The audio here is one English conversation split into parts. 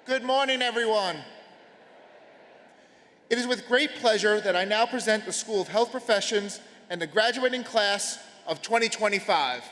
Good morning, everyone. It is with great pleasure that I now present the School of Health Professions and the graduating class of 2025.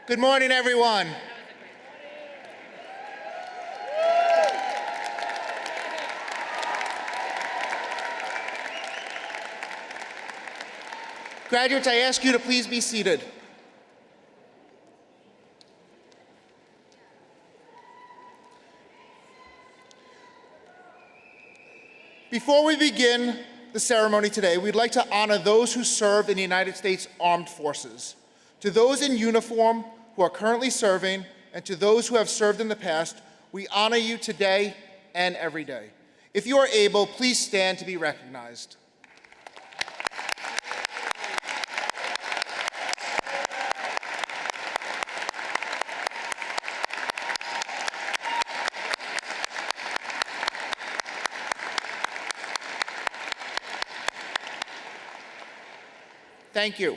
Good morning, everyone. Graduates, I ask you to please be seated. Before we begin the ceremony today, we'd like to honor those who served in the United States Armed Forces. To those in uniform who are currently serving, and to those who have served in the past, we honor you today and every day. If you are able, please stand to be recognized. Thank you.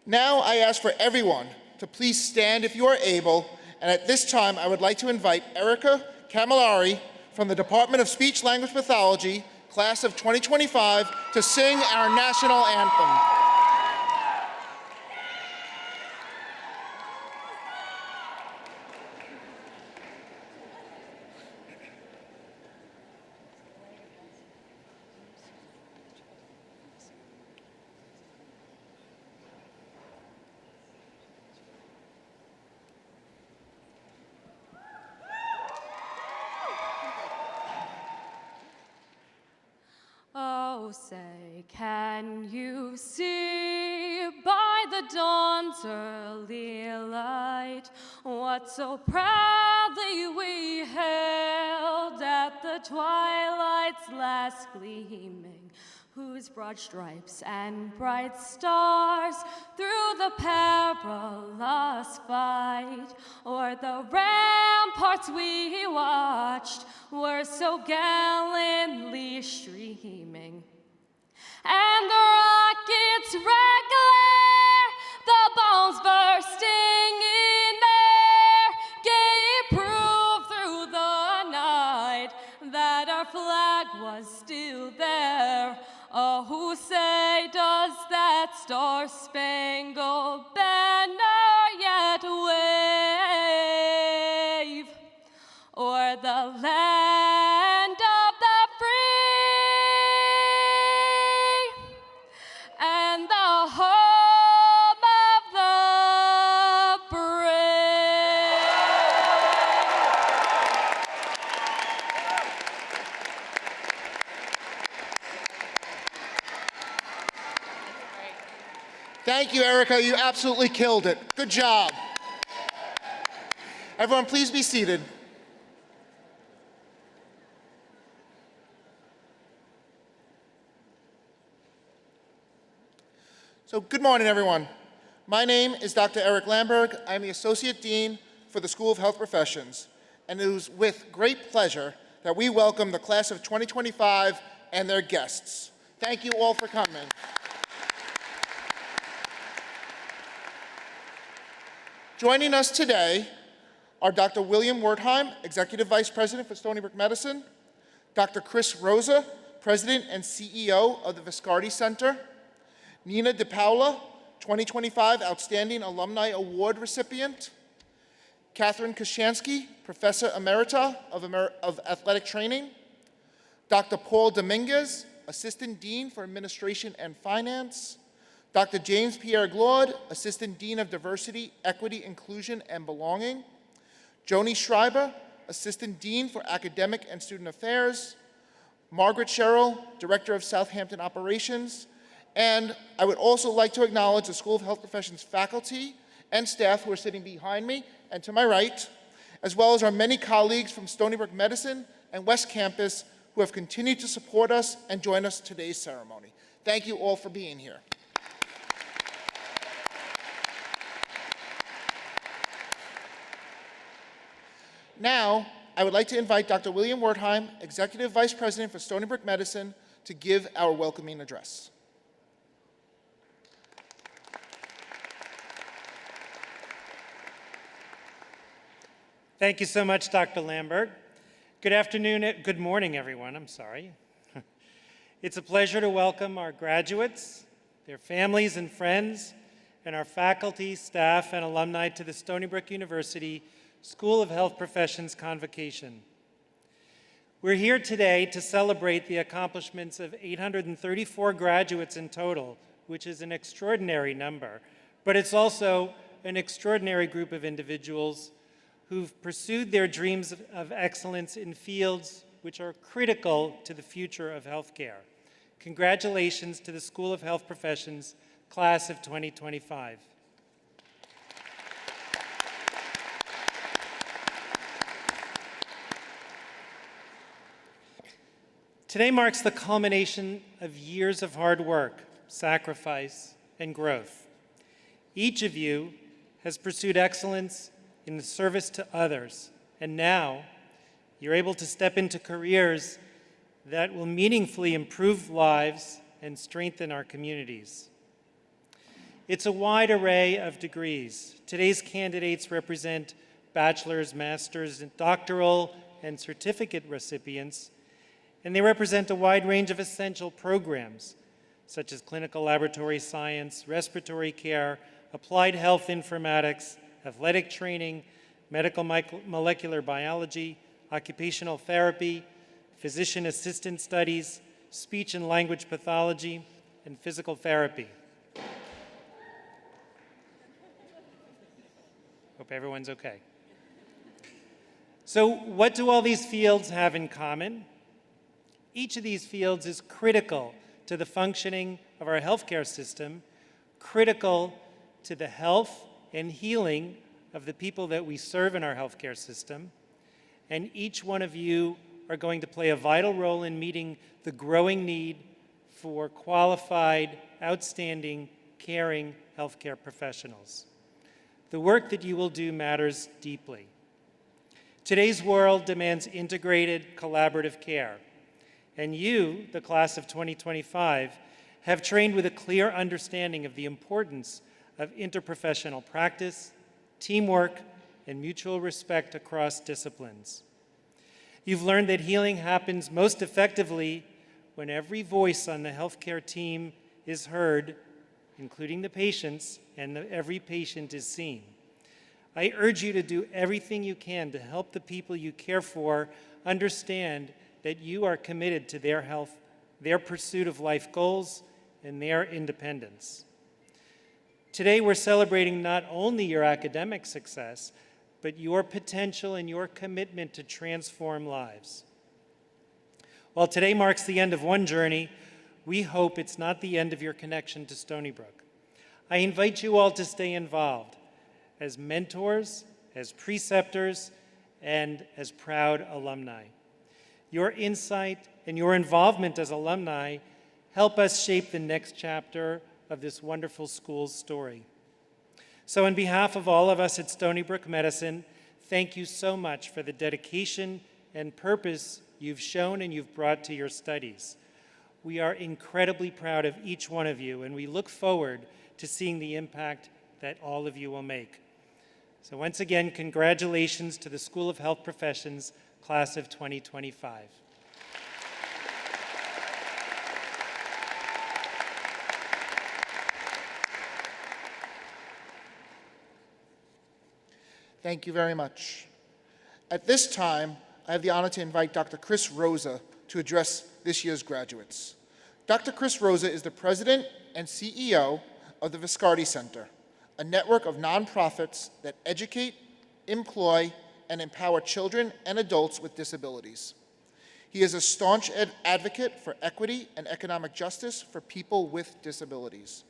Now I ask for everyone to please stand if you are able, and at this time I would like to invite Erica Camilleri from the Department of Speech Language Pathology, class of 2025, to sing our national anthem. Oh, say, can you see by the dawn's early light what so proudly we hailed at the twilight's last gleaming, whose broad stripes and bright stars through the perilous fight o'er the ramparts we watched were so gallantly streaming. And the rocket's red glare, the bombs bursting in air, gave proof through the night that our flag was still there. Oh, who say does that star-spangled banner yet wave o'er the land of the free and the home of the brave? Thank you, Erica. You absolutely killed it. Good job. Everyone, please be seated. So, good morning, everyone. My name is Dr. Eric Lamberg. I'm the Associate Dean for the School of Health Professions, and it is with great pleasure that we welcome the class of 2025 and their guests. Thank you all for coming. Joining us today are Dr. William Wertheim, Executive Vice President for Stony Brook Medicine, Dr. Chris Rosa, President and CEO of the Viscardi Center, Nina DePaula, 2025 Outstanding Alumni Award recipient, Catherine Kashansky, Professor Emerita of Athletic Training, Dr. Paul Dominguez, Assistant Dean for Administration and Finance, Dr. James Pierre Glaude, Assistant Dean of Diversity, Equity, Inclusion, and Belonging, Joni Schreiber, Assistant Dean for Academic and Student Affairs, Margaret Sherrill, Director of Southampton Operations, and I would also like to acknowledge the School of Health Professions faculty and staff who are sitting behind me and to my right, as well as our many colleagues from Stony Brook Medicine and West Campus who have continued to support us and join us in today's ceremony. Thank you all for being here. Now, I would like to invite Dr. William Wertheim, Executive Vice President for Stony Brook Medicine, to give our welcoming address. Thank you so much, Dr. Lamberg. Good afternoon, good morning, everyone, I'm sorry. It's a pleasure to welcome our graduates, their families and friends, and our faculty, staff, and alumni to the Stony Brook University School of Health Professions Convocation. We're here today to celebrate the accomplishments of 834 graduates in total, which is an extraordinary number, but it's also an extraordinary group of individuals who've pursued their dreams of excellence in fields which are critical to the future of healthcare. Congratulations to the School of Health Professions, class of 2025. Today marks the culmination of years of hard work, sacrifice, and growth. Each of you has pursued excellence in the service to others, and now you're able to step into careers that will meaningfully improve lives and strengthen our communities. It's a wide array of degrees. Today's candidates represent bachelor's, master's, and doctoral and certificate recipients, and they represent a wide range of essential programs, such as clinical laboratory science, respiratory care, applied health informatics, athletic training, medical molecular biology, occupational therapy, physician assistant studies, speech and language pathology, and physical therapy. Hope everyone's okay. So what do all these fields have in common? Each of these fields is critical to the functioning of our healthcare system, critical to the health and healing of the people that we serve in our healthcare system, and each one of you are going to play a vital role in meeting the growing need for qualified, outstanding, caring healthcare professionals. The work that you will do matters deeply. Today's world demands integrated, collaborative care, and you, the class of 2025, have trained with a clear understanding of the importance of interprofessional practice, teamwork, and mutual respect across disciplines. You've learned that healing happens most effectively when every voice on the healthcare team is heard, including the patients, and every patient is seen. I urge you to do everything you can to help the people you care for understand that you are committed to their health, their pursuit of life goals, and their independence. Today, we're celebrating not only your academic success, but your potential and your commitment to transform lives. While today marks the end of one journey, we hope it's not the end of your connection to Stony Brook. I invite you all to stay involved as mentors, as preceptors, and as proud alumni. Your insight and your involvement as alumni help us shape the next chapter of this wonderful school's story. So on behalf of all of us at Stony Brook Medicine, thank you so much for the dedication and purpose you've shown and you've brought to your studies. We are incredibly proud of each one of you, and we look forward to seeing the impact that all of you will make. So once again, congratulations to the School of Health Professions, class of 2025. Thank you very much. At this time, I have the honor to invite Dr. Chris Rosa to address this year's graduates. Dr. Chris Rosa is the president and CEO of the Viscardi Center, a network of nonprofits that educate, employ, and empower children and adults with disabilities. He is a staunch advocate for equity and economic justice for people with disabilities.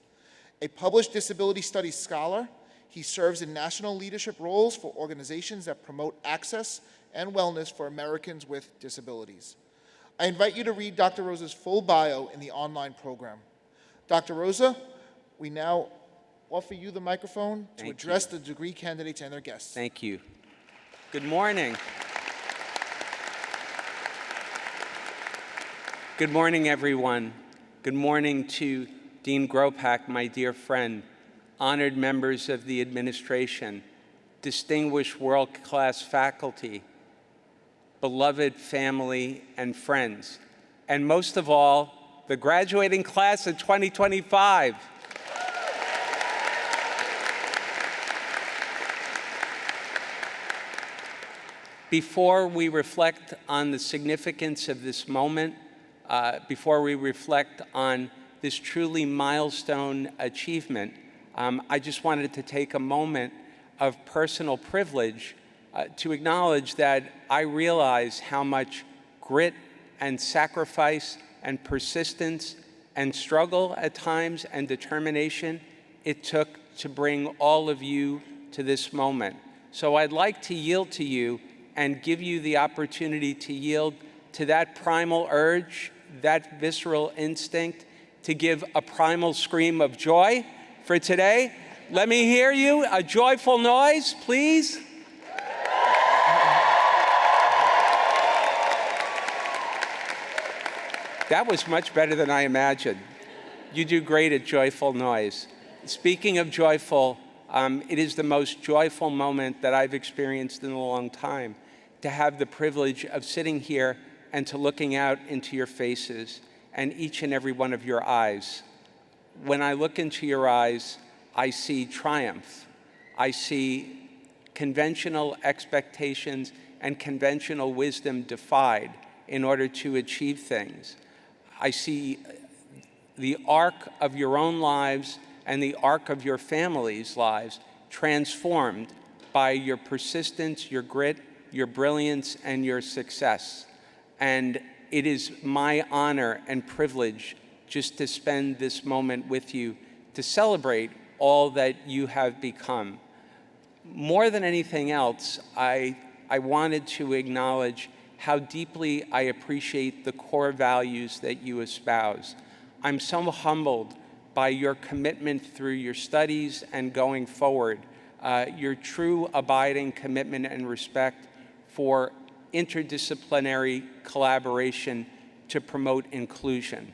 A published disability studies scholar, he serves in national leadership roles for organizations that promote access and wellness for Americans with disabilities. I invite you to read Dr. Rosa's full bio in the online program. Dr. Rosa, we now offer you the microphone to address the degree candidates and their guests. Thank you. Good morning. Good morning, everyone. Good morning to Dean Gropak, my dear friend, honored members of the administration, distinguished world-class faculty, beloved family and friends, and most of all, the graduating class of 2025. Before we reflect on the significance of this moment, before we reflect on this truly milestone achievement, I just wanted to take a moment of personal privilege to acknowledge that I realize how much grit and sacrifice and persistence and struggle at times and determination it took to bring all of you to this moment. So I'd like to yield to you and give you the opportunity to yield to that primal urge, that visceral instinct, to give a primal scream of joy for today. Let me hear you, a joyful noise, please. That was much better than I imagined. You do great at joyful noise. Speaking of joyful, it is the most joyful moment that I've experienced in a long time, to have the privilege of sitting here and to looking out into your faces and each and every one of your eyes. When I look into your eyes, I see triumph. I see conventional expectations and conventional wisdom defied in order to achieve things. I see the arc of your own lives and the arc of your family's lives transformed by your persistence, your grit, your brilliance, and your success. And it is my honor and privilege just to spend this moment with you to celebrate all that you have become. More than anything else, I wanted to acknowledge how deeply I appreciate the core values that you espouse. I'm so humbled by your commitment through your studies and going forward, your true abiding commitment and respect for interdisciplinary collaboration to promote inclusion.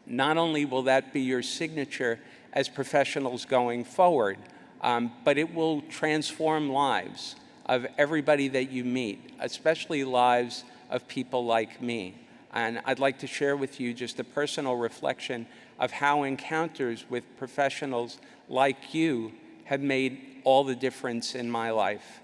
Not only will that be your signature as professionals going forward, but it will transform lives of everybody that you meet, especially lives of people like me. And I'd like to share with you just a personal reflection of how encounters with professionals like you have made all the difference in my life.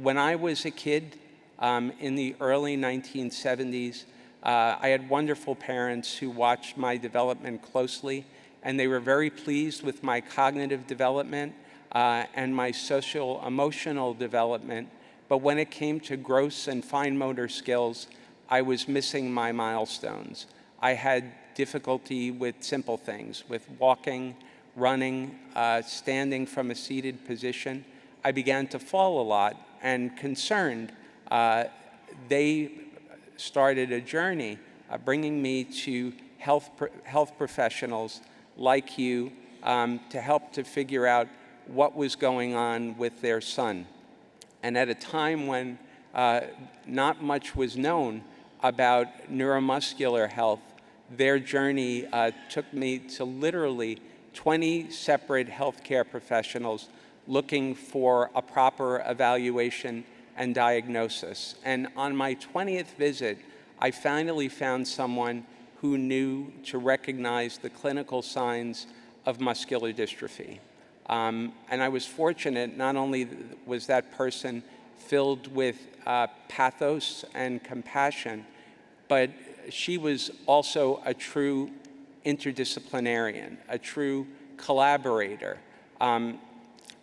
When I was a kid in the early 1970s, I had wonderful parents who watched my development closely, and they were very pleased with my cognitive development and my social emotional development. But when it came to gross and fine motor skills, I was missing my milestones. I had difficulty with simple things, with walking, running, standing from a seated position. I began to fall a lot, and concerned, they started a journey bringing me to health professionals like you to help to figure out what was going on with their son. And at a time when not much was known about neuromuscular health, their journey took me to literally 20 separate healthcare professionals looking for a proper evaluation and diagnosis. And on my 20th visit, I finally found someone who knew to recognize the clinical signs of muscular dystrophy. And I was fortunate, not only was that person filled with pathos and compassion, but she was also a true interdisciplinarian, a true collaborator.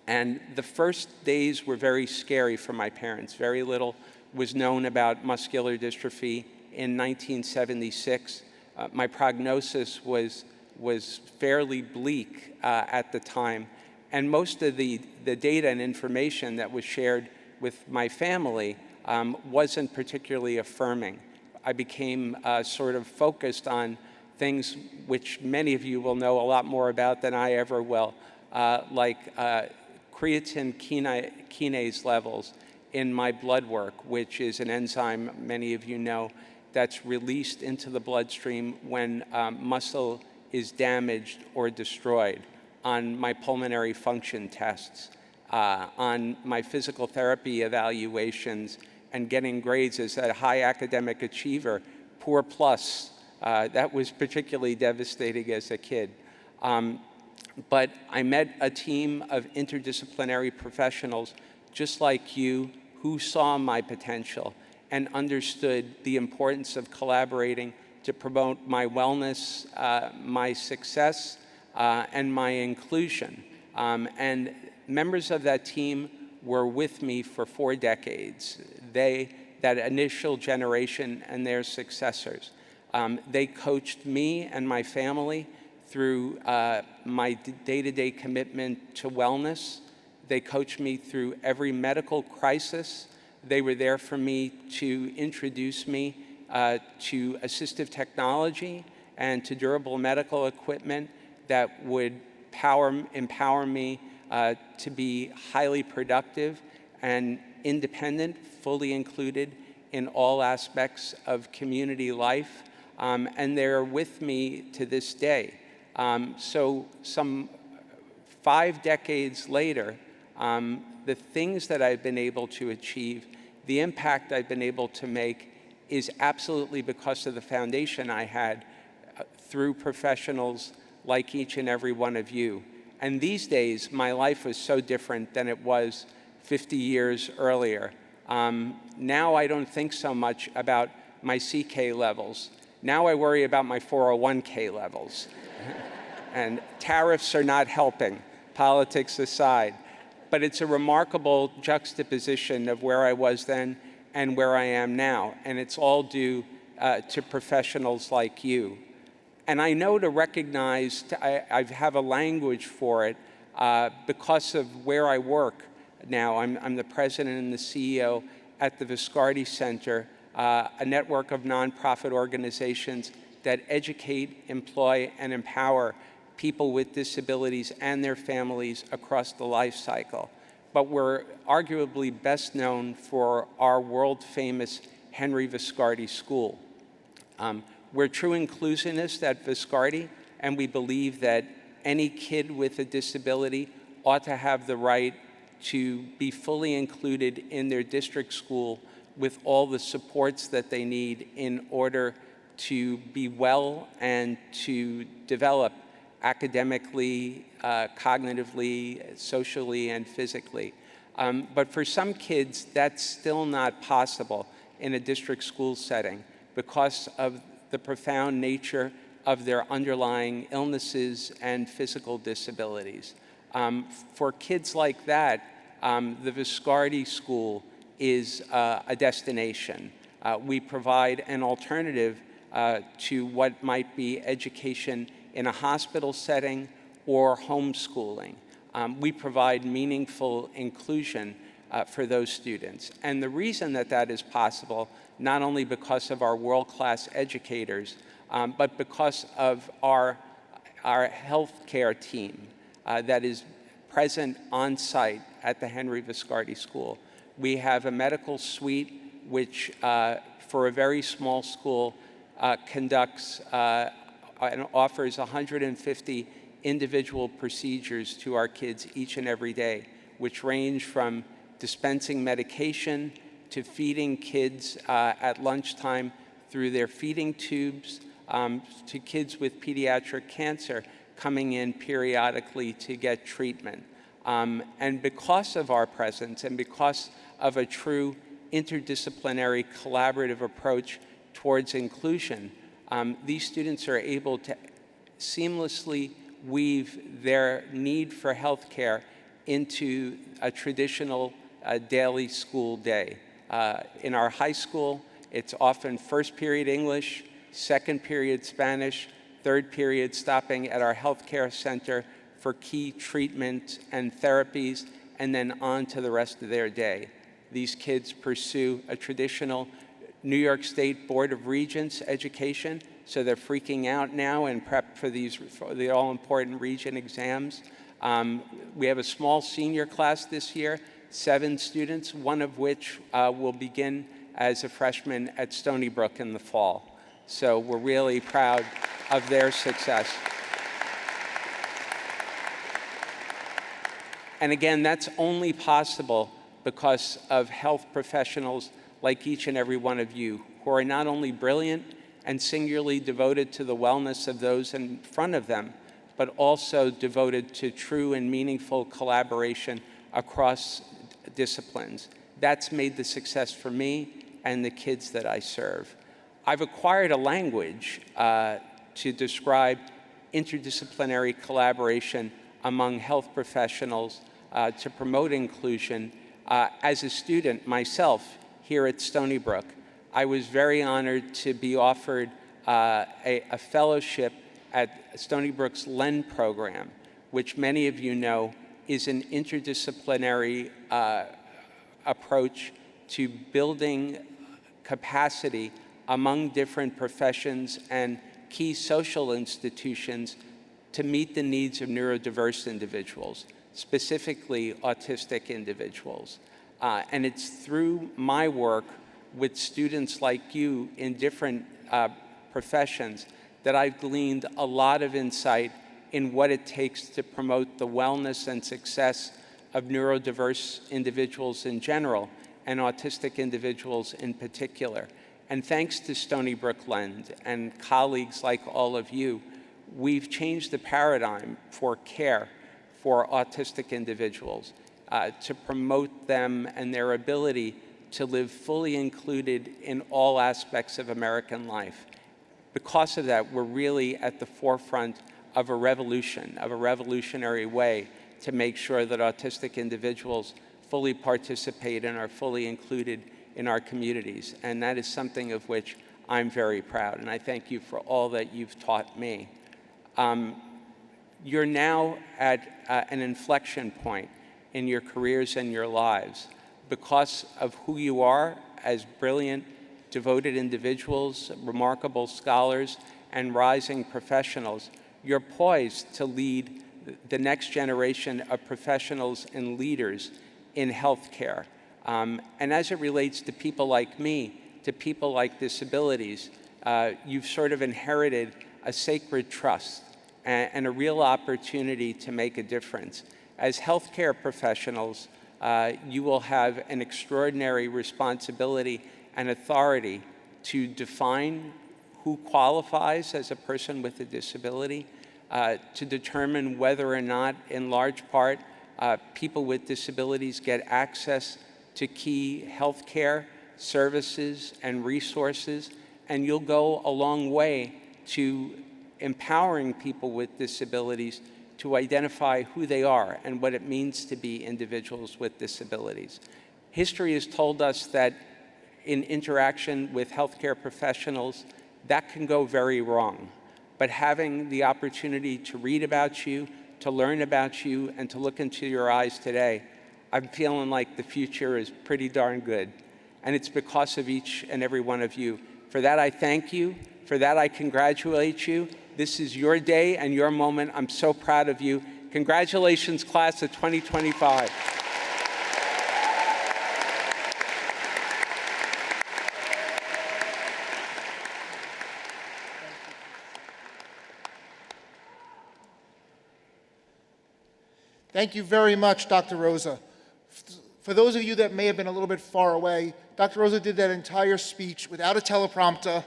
And the first days were very scary for my parents. Very little was known about muscular dystrophy. In 1976, my prognosis was fairly bleak at the time. And most of the data and information that was shared with my family wasn't particularly affirming. I became sort of focused on things which many of you will know a lot more about than I ever will, like creatine kinase levels in my blood work, which is an enzyme many of you know that's released into the bloodstream when muscle is damaged or destroyed, on my pulmonary function tests, on my physical therapy evaluations, and getting grades as a high academic achiever, poor plus. That was particularly devastating as a kid. But I met a team of interdisciplinary professionals just like you who saw my potential and understood the importance of collaborating to promote my wellness, my success, and my inclusion. And members of that team were with me for 4 decades. That initial generation and their successors. They coached me and my family through my day-to-day commitment to wellness. They coached me through every medical crisis. They were there for me to introduce me to assistive technology and to durable medical equipment that would empower me to be highly productive and independent, fully included in all aspects of community life. And they're with me to this day. So some 5 decades later, the things that I've been able to achieve, the impact I've been able to make is absolutely because of the foundation I had through professionals like each and every one of you. And these days, my life was so different than it was 50 years earlier. Now I don't think so much about my CK levels. Now I worry about my 401k levels. And tariffs are not helping, politics aside. But it's a remarkable juxtaposition of where I was then and where I am now. And it's all due to professionals like you. And I know to recognize, I have a language for it because of where I work now. I'm the president and the CEO at the Viscardi Center, a network of nonprofit organizations that educate, employ, and empower people with disabilities and their families across the life cycle. But we're arguably best known for our world-famous Henry Viscardi School. We're true inclusionists at Viscardi, and we believe that any kid with a disability ought to have the right to be fully included in their district school with all the supports that they need in order to be well and to develop academically, cognitively, socially, and physically. But for some kids, that's still not possible in a district school setting because of the profound nature of their underlying illnesses and physical disabilities. For kids like that, the Viscardi School is a destination. We provide an alternative to what might be education in a hospital setting or homeschooling. We provide meaningful inclusion for those students. And the reason that that is possible, not only because of our world-class educators, but because of our healthcare team that is present on site at the Henry Viscardi School. We have a medical suite which, for a very small school, conducts and offers 150 individual procedures to our kids each and every day, which range from dispensing medication to feeding kids at lunchtime through their feeding tubes, to kids with pediatric cancer coming in periodically to get treatment. And because of our presence and because of a true interdisciplinary collaborative approach towards inclusion, these students are able to seamlessly weave their need for health care into a traditional daily school day. In our high school, it's often first period English, second period Spanish, third period stopping at our healthcare center for key treatment and therapies, and then on to the rest of their day. These kids pursue a traditional New York State Board of Regents education, so they're freaking out now and prep for the all-important Regent exams. We have a small senior class this year, 7 students, one of which will begin as a freshman at Stony Brook in the fall. So we're really proud of their success. And again, that's only possible because of health professionals like each and every one of you, who are not only brilliant and singularly devoted to the wellness of those in front of them, but also devoted to true and meaningful collaboration across disciplines. That's made the success for me and the kids that I serve. I've acquired a language to describe interdisciplinary collaboration among health professionals to promote inclusion. As a student myself here at Stony Brook, I was very honored to be offered a fellowship at Stony Brook's LEND program, which many of you know is an interdisciplinary approach to building capacity among different professions and key social institutions to meet the needs of neurodiverse individuals, specifically autistic individuals. And it's through my work with students like you in different professions that I've gleaned a lot of insight in what it takes to promote the wellness and success of neurodiverse individuals in general and autistic individuals in particular. And thanks to Stony Brook LEND and colleagues like all of you, we've changed the paradigm for care for autistic individuals to promote them and their ability to live fully included in all aspects of American life. Because of that, we're really at the forefront of a revolution, of a revolutionary way to make sure that autistic individuals fully participate and are fully included in our communities. And that is something of which I'm very proud. And I thank you for all that you've taught me. You're now at an inflection point in your careers and your lives because of who you are as brilliant, devoted individuals, remarkable scholars, and rising professionals. You're poised to lead the next generation of professionals and leaders in healthcare. And as it relates to people like me, to people like disabilities, you've sort of inherited a sacred trust and a real opportunity to make a difference. As healthcare professionals, you will have an extraordinary responsibility and authority to define who qualifies as a person with a disability, to determine whether or not, in large part, people with disabilities get access to key healthcare services and resources, and you'll go a long way to empowering people with disabilities to identify who they are and what it means to be individuals with disabilities. History has told us that in interaction with healthcare professionals, that can go very wrong. But having the opportunity to read about you, to learn about you, and to look into your eyes today, I'm feeling like the future is pretty darn good. And it's because of each and every one of you. For that, I thank you. For that, I congratulate you. This is your day and your moment. I'm so proud of you. Congratulations, class of 2025. Thank you very much, Dr. Rosa. For those of you that may have been a little bit far away, Dr. Rosa did that entire speech without a teleprompter,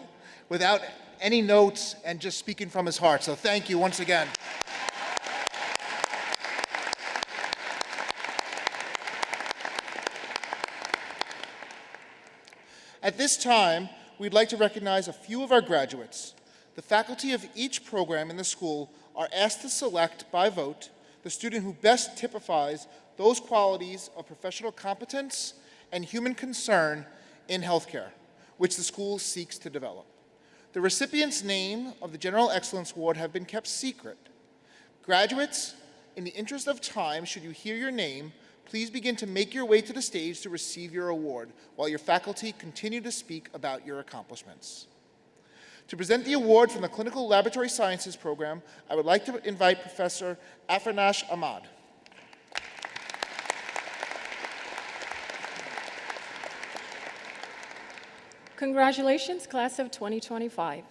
without any notes, and just speaking from his heart. So thank you once again. At this time, we'd like to recognize a few of our graduates. The faculty of each program in the school are asked to select by vote the student who best typifies those qualities of professional competence and human concern in healthcare, which the school seeks to develop. The recipient's name of the General Excellence Award have been kept secret. Graduates, in the interest of time, should you hear your name, please begin to make your way to the stage to receive your award, while your faculty continue to speak about your accomplishments. To present the award from the Clinical Laboratory Sciences program, I would like to invite Professor Afranash Ahmad. Congratulations, class of 2025.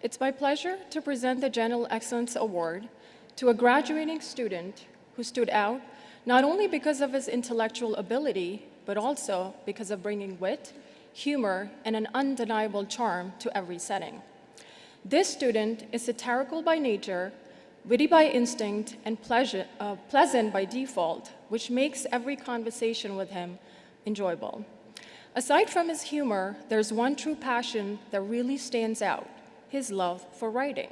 It's my pleasure to present the General Excellence Award to a graduating student who stood out not only because of his intellectual ability, but also because of bringing wit, humor, and an undeniable charm to every setting. This student is satirical by nature, witty by instinct, and pleasant by default, which makes every conversation with him enjoyable. Aside from his humor, there's one true passion that really stands out: his love for writing.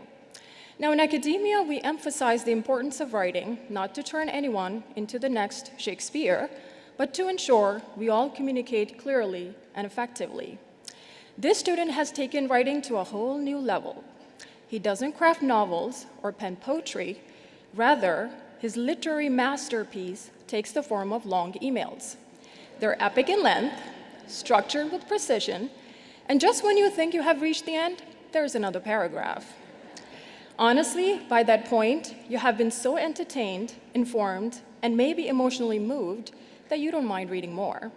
Now, in academia, we emphasize the importance of writing, not to turn anyone into the next Shakespeare, but to ensure we all communicate clearly and effectively. This student has taken writing to a whole new level. He doesn't craft novels or pen poetry. Rather, his literary masterpiece takes the form of long emails. They're epic in length, structured with precision, and just when you think you have reached the end, there's another paragraph. Honestly, by that point, you have been so entertained, informed, and maybe emotionally moved that you don't mind reading more.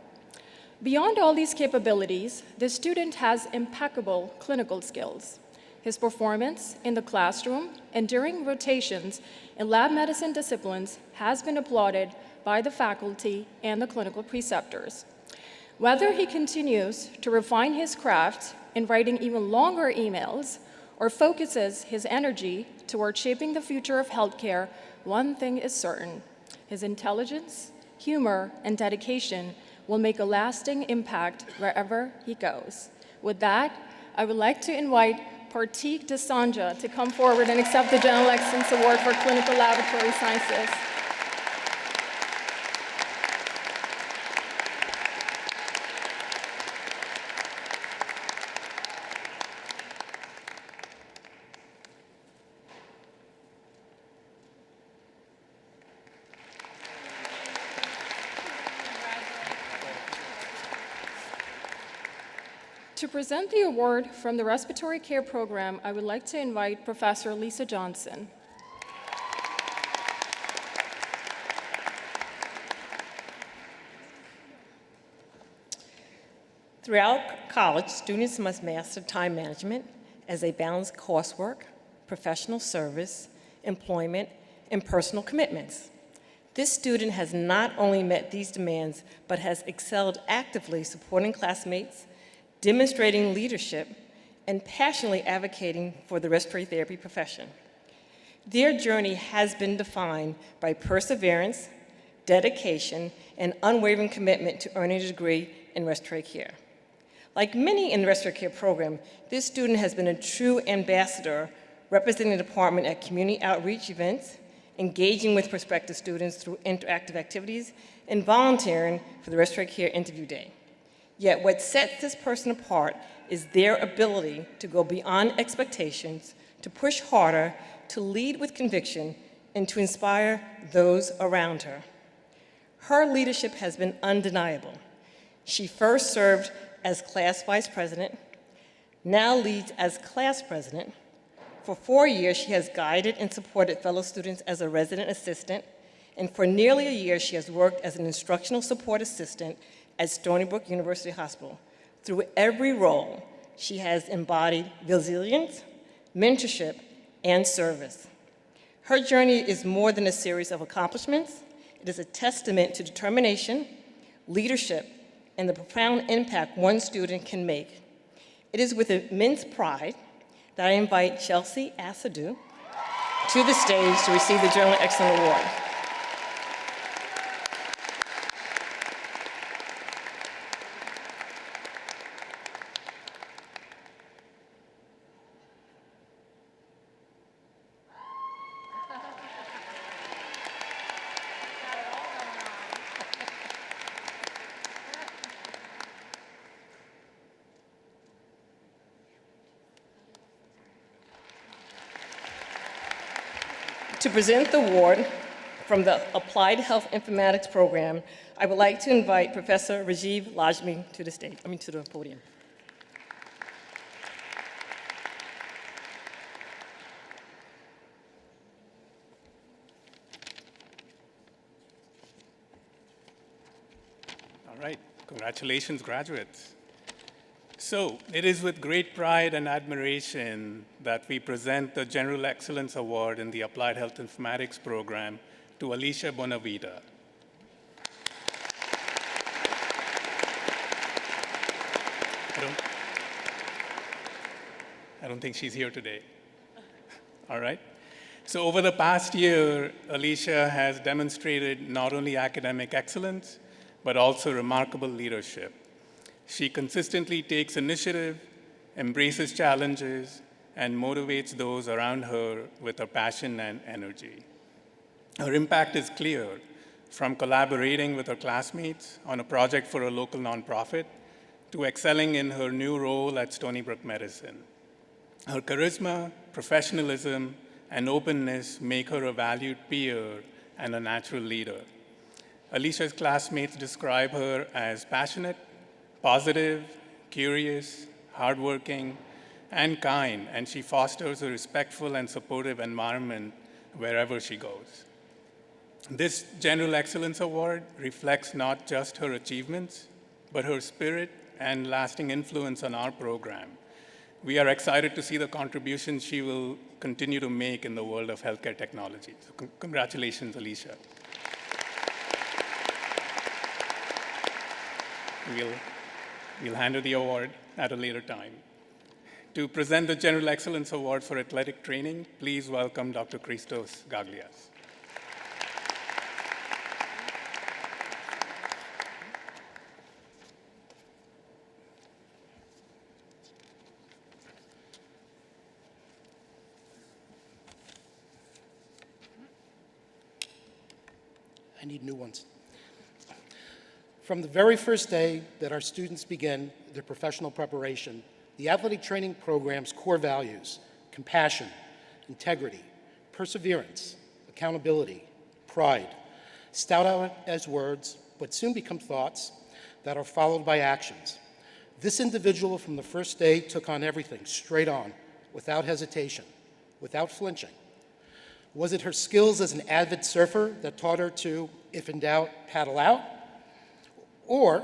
Beyond all these capabilities, this student has impeccable clinical skills. His performance in the classroom and during rotations in lab medicine disciplines has been applauded by the faculty and the clinical preceptors. Whether he continues to refine his craft in writing even longer emails or focuses his energy toward shaping the future of healthcare, one thing is certain: his intelligence, humor, and dedication will make a lasting impact wherever he goes. With that, I would like to invite Partik Desanja to come forward and accept the General Excellence Award for Clinical Laboratory Sciences. To present the award from the Respiratory Care Program, I would like to invite Professor Lisa Johnson. Throughout college, students must master time management as they balance coursework, professional service, employment, and personal commitments. This student has not only met these demands, but has excelled actively supporting classmates, demonstrating leadership, and passionately advocating for the respiratory therapy profession. Their journey has been defined by perseverance, dedication, and unwavering commitment to earning a degree in respiratory care. Like many in the respiratory care program, this student has been a true ambassador, representing the department at community outreach events, engaging with prospective students through interactive activities, and volunteering for the respiratory care interview day. Yet what sets this person apart is their ability to go beyond expectations, to push harder, to lead with conviction, and to inspire those around her. Her leadership has been undeniable. She first served as class vice president, now leads as class president. For 4 years, she has guided and supported fellow students as a resident assistant, and for nearly a year, she has worked as an instructional support assistant at Stony Brook University Hospital. Through every role, she has embodied resilience, mentorship, and service. Her journey is more than a series of accomplishments. It is a testament to determination, leadership, and the profound impact one student can make. It is with immense pride that I invite Chelsea Asadu to the stage to receive the General Excellence Award. To present the award from the Applied Health Informatics Program, I would like to invite Professor Rajiv Lajmi to the podium. All right, congratulations, graduates. So, it is with great pride and admiration that we present the General Excellence Award in the Applied Health Informatics Program to Alicia Bonavida. I don't think she's here today. All right. So over the past year, Alicia has demonstrated not only academic excellence, but also remarkable leadership. She consistently takes initiative, embraces challenges, and motivates those around her with her passion and energy. Her impact is clear, from collaborating with her classmates on a project for a local nonprofit to excelling in her new role at Stony Brook Medicine. Her charisma, professionalism, and openness make her a valued peer and a natural leader. Alicia's classmates describe her as passionate, positive, curious, hardworking, and kind, and she fosters a respectful and supportive environment wherever she goes. This General Excellence Award reflects not just her achievements, but her spirit and lasting influence on our program. We are excited to see the contributions she will continue to make in the world of healthcare technology. So congratulations, Alicia. We'll hand her the award at a later time. To present the General Excellence Award for Athletic Training, please welcome Dr. Christos Gaglias. I need new ones. From the very first day that our students begin their professional preparation, the athletic training program's core values, compassion, integrity, perseverance, accountability, pride, stout out as words, but soon become thoughts that are followed by actions. This individual from the first day took on everything straight on, without hesitation, without flinching. Was it her skills as an avid surfer that taught her to, if in doubt, paddle out? Or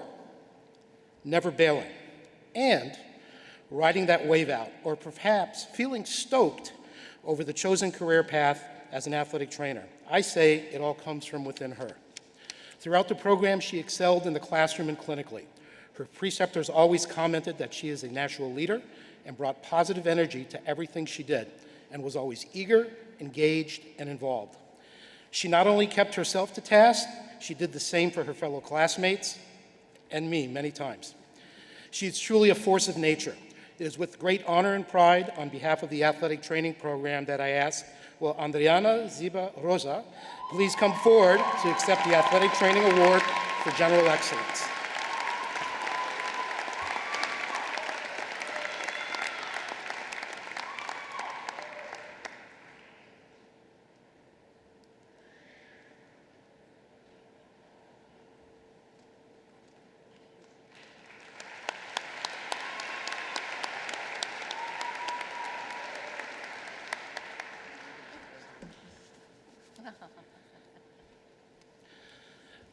never bailing and riding that wave out, or perhaps feeling stoked over the chosen career path as an athletic trainer? I say it all comes from within her. Throughout the program, she excelled in the classroom and clinically. Her preceptors always commented that she is a natural leader and brought positive energy to everything she did, and was always eager, engaged, and involved. She not only kept herself to task, she did the same for her fellow classmates and me many times. She is truly a force of nature. It is with great honor and pride on behalf of the athletic training program that I ask, will Andriana Ziba Rosa please come forward to accept the Athletic Training Award for General Excellence.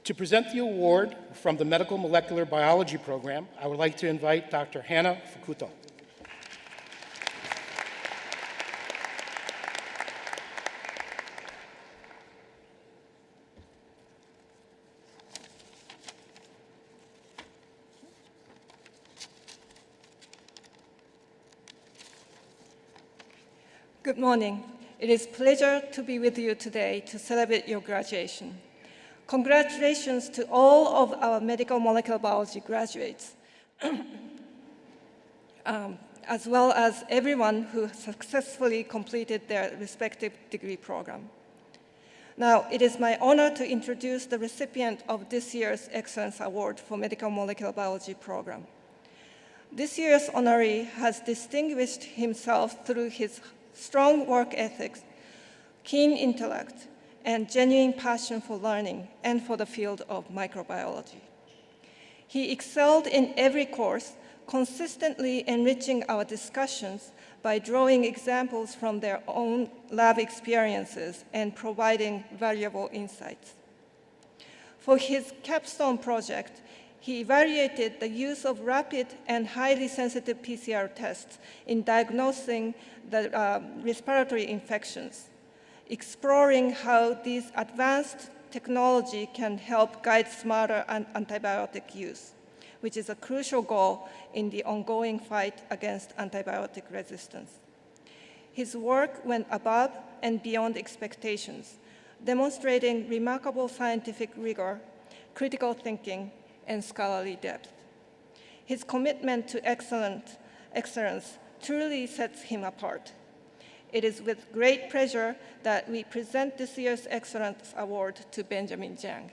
To present the award from the Medical Molecular Biology program, I would like to invite Dr. Hannah Fukuto. Good morning. It is a pleasure to be with you today to celebrate your graduation. Congratulations to all of our medical molecular biology graduates, as well as everyone who successfully completed their respective degree program. Now, it is my honor to introduce the recipient of this year's Excellence Award for Medical Molecular Biology program. This year's honoree has distinguished himself through his strong work ethics, keen intellect, and genuine passion for learning and for the field of microbiology. He excelled in every course, consistently enriching our discussions by drawing examples from their own lab experiences and providing valuable insights. For his capstone project, he evaluated the use of rapid and highly sensitive PCR tests in diagnosing the respiratory infections, exploring how this advanced technology can help guide smarter antibiotic use, which is a crucial goal in the ongoing fight against antibiotic resistance. His work went above and beyond expectations, demonstrating remarkable scientific rigor, critical thinking, and scholarly depth. His commitment to excellence truly sets him apart. It is with great pleasure that we present this year's Excellence Award to Benjamin Jang.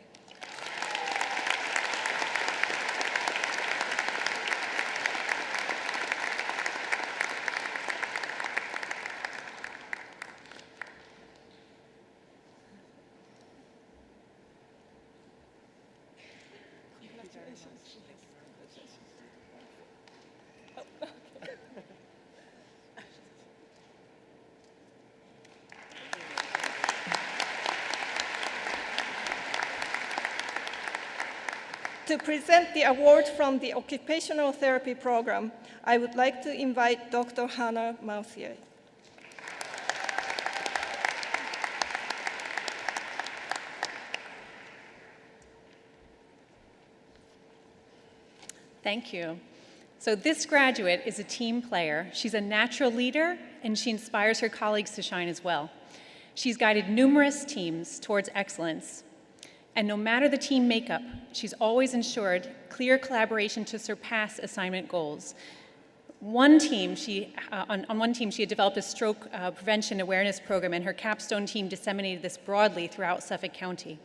To present the award from the Occupational Therapy Program, I would like to invite Dr. Hannah Mauthier. Thank you. So this graduate is a team player. She's a natural leader, and she inspires her colleagues to shine as well. She's guided numerous teams towards excellence. And no matter the team makeup, she's always ensured clear collaboration to surpass assignment goals. On one team, she had developed a stroke prevention awareness program, and her capstone team disseminated this broadly throughout Suffolk County.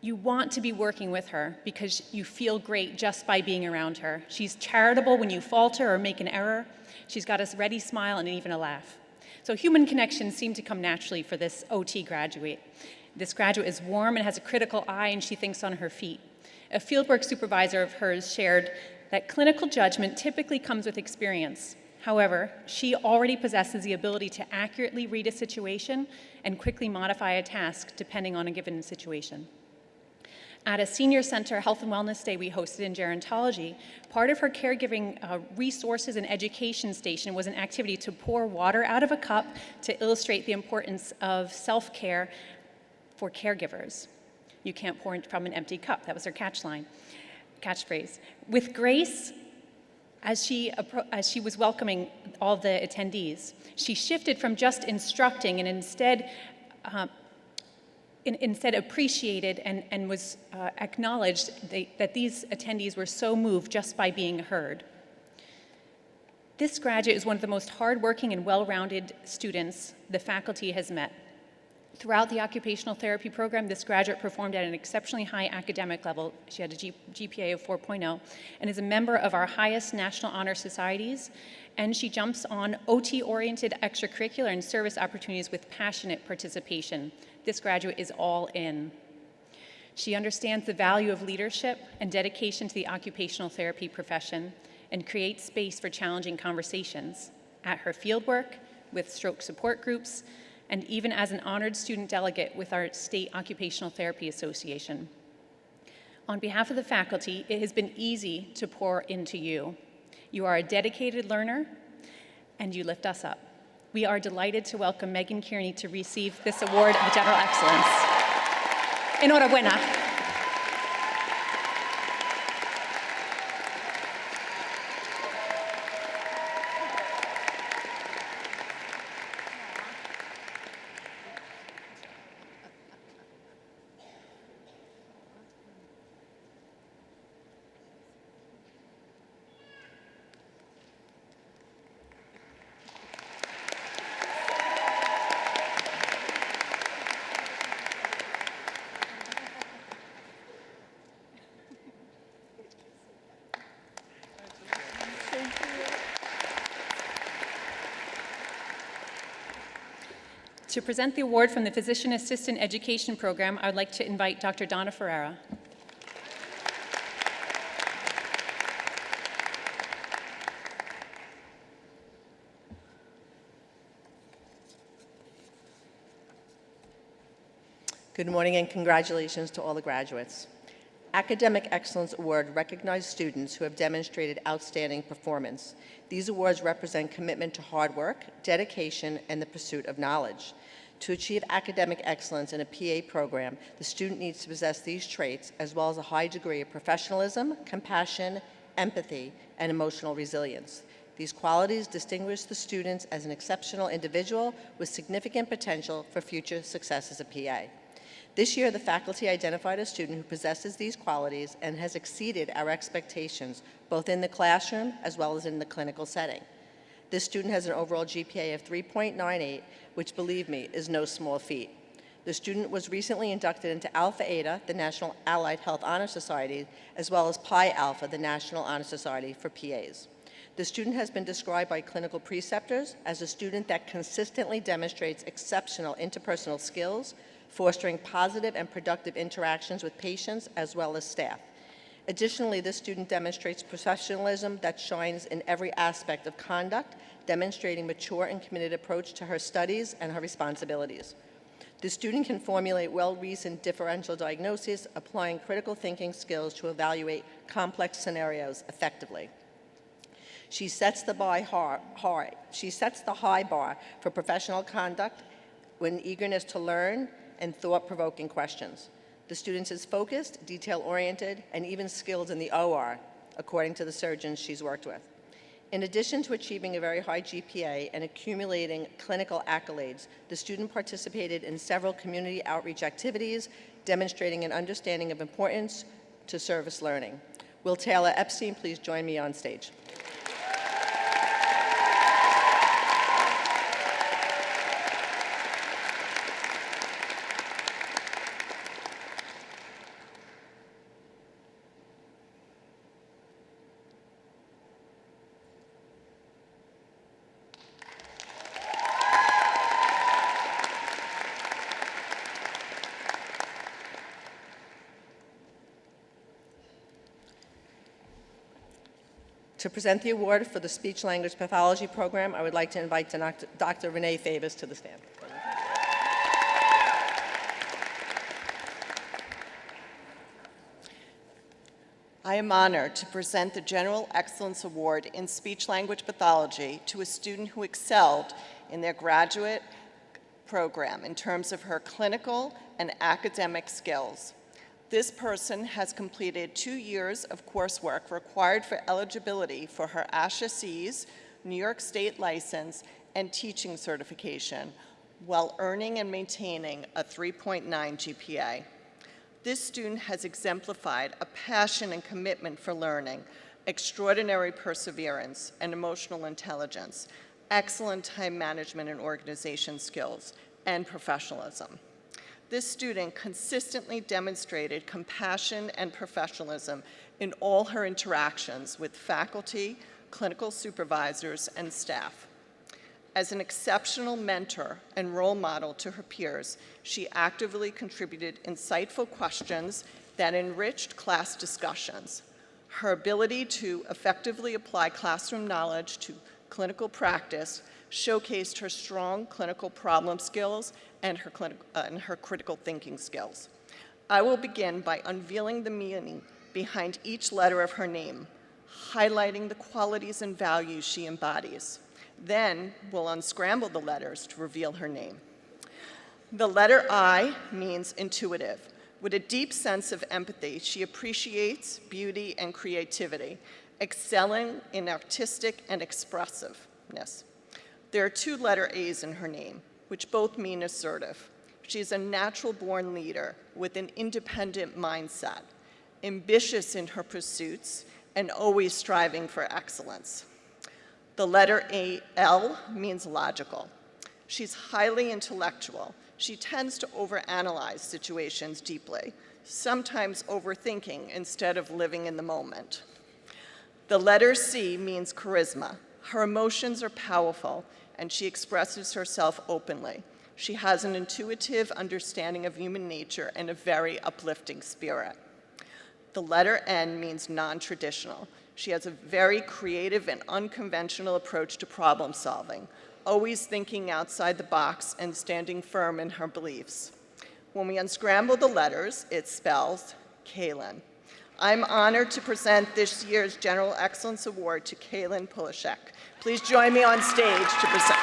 You want to be working with her because you feel great just by being around her. She's charitable when you falter or make an error. She's got a ready smile and even a laugh. So human connections seem to come naturally for this OT graduate. This graduate is warm and has a critical eye, and she thinks on her feet. A fieldwork supervisor of hers shared that clinical judgment typically comes with experience. However, she already possesses the ability to accurately read a situation and quickly modify a task depending on a given situation. At a senior center health and wellness day we hosted in gerontology, part of her caregiving resources and education station was an activity to pour water out of a cup to illustrate the importance of self-care for caregivers. You can't pour from an empty cup. That was her catchphrase. With grace, as she was welcoming all the attendees, she shifted from just instructing and instead appreciated and was acknowledged that these attendees were so moved just by being heard. This graduate is one of the most hardworking and well-rounded students the faculty has met. Throughout the occupational therapy program, this graduate performed at an exceptionally high academic level. She had a GPA of 4.0 and is a member of our highest national honor societies, and she jumps on OT-oriented extracurricular and service opportunities with passionate participation. This graduate is all in. She understands the value of leadership and dedication to the occupational therapy profession and creates space for challenging conversations at her fieldwork, with stroke support groups, and even as an honored student delegate with our State Occupational Therapy Association. On behalf of the faculty, it has been easy to pour into you. You are a dedicated learner, and you lift us up. We are delighted to welcome Megan Kearney to receive this award of general excellence. Enhorabuena. To present the award from the Physician Assistant Education Program, I would like to invite Dr. Donna Ferreira. Good morning and congratulations to all the graduates. Academic Excellence Award recognizes students who have demonstrated outstanding performance. These awards represent commitment to hard work, dedication, and the pursuit of knowledge. To achieve academic excellence in a PA program, the student needs to possess these traits as well as a high degree of professionalism, compassion, empathy, and emotional resilience. These qualities distinguish the students as an exceptional individual with significant potential for future success as a PA. This year, the faculty identified a student who possesses these qualities and has exceeded our expectations, both in the classroom as well as in the clinical setting. This student has an overall GPA of 3.98, which, believe me, is no small feat. The student was recently inducted into Alpha Eta, the National Allied Health Honor Society, as well as Pi Alpha, the National Honor Society for PAs. The student has been described by clinical preceptors as a student that consistently demonstrates exceptional interpersonal skills, fostering positive and productive interactions with patients as well as staff. Additionally, this student demonstrates professionalism that shines in every aspect of conduct, demonstrating mature and committed approach to her studies and her responsibilities. The student can formulate well-reasoned differential diagnoses, applying critical thinking skills to evaluate complex scenarios effectively. She sets the high bar for professional conduct with eagerness to learn and thought-provoking questions. The student is focused, detail-oriented, and even skilled in the OR, according to the surgeons she's worked with. In addition to achieving a very high GPA and accumulating clinical accolades, the student participated in several community outreach activities, demonstrating an understanding of importance to service learning. Will Taylor Epstein please join me on stage? To present the award for the Speech-Language Pathology program, I would like to invite Dr. Renee Favis to the stand. I am honored to present the General Excellence Award in Speech-Language Pathology to a student who excelled in their graduate program in terms of her clinical and academic skills. This person has completed 2 years of coursework required for eligibility for her ASHA-C's, New York State license, and teaching certification, while earning and maintaining a 3.9 GPA. This student has exemplified a passion and commitment for learning, extraordinary perseverance and emotional intelligence, excellent time management and organization skills, and professionalism. This student consistently demonstrated compassion and professionalism in all her interactions with faculty, clinical supervisors, and staff. As an exceptional mentor and role model to her peers, she actively contributed insightful questions that enriched class discussions. Her ability to effectively apply classroom knowledge to clinical practice showcased her strong clinical problem skills and her critical thinking skills. I will begin by unveiling the meaning behind each letter of her name, highlighting the qualities and values she embodies. Then we'll unscramble the letters to reveal her name. The letter I means intuitive. With a deep sense of empathy, she appreciates beauty and creativity, excelling in artistic and expressiveness. There are 2 letter A's in her name, which both mean assertive. She is a natural-born leader with an independent mindset, ambitious in her pursuits, and always striving for excellence. The letter L means logical. She's highly intellectual. She tends to overanalyze situations deeply, sometimes overthinking instead of living in the moment. The letter C means charisma. Her emotions are powerful, and she expresses herself openly. She has an intuitive understanding of human nature and a very uplifting spirit. The letter N means non-traditional. She has a very creative and unconventional approach to problem solving, always thinking outside the box and standing firm in her beliefs. When we unscramble the letters, it spells Kaylin. I'm honored to present this year's General Excellence Award to Kaylin Polishek. Please join me on stage to present.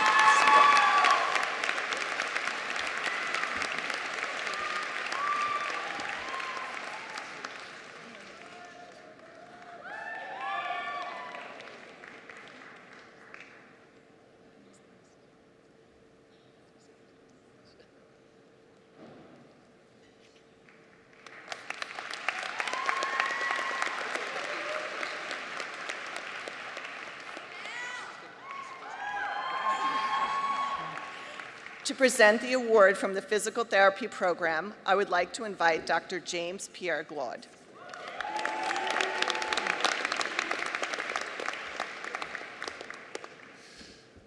To present the award from the physical therapy program, I would like to invite Dr. James Pierre Glaude.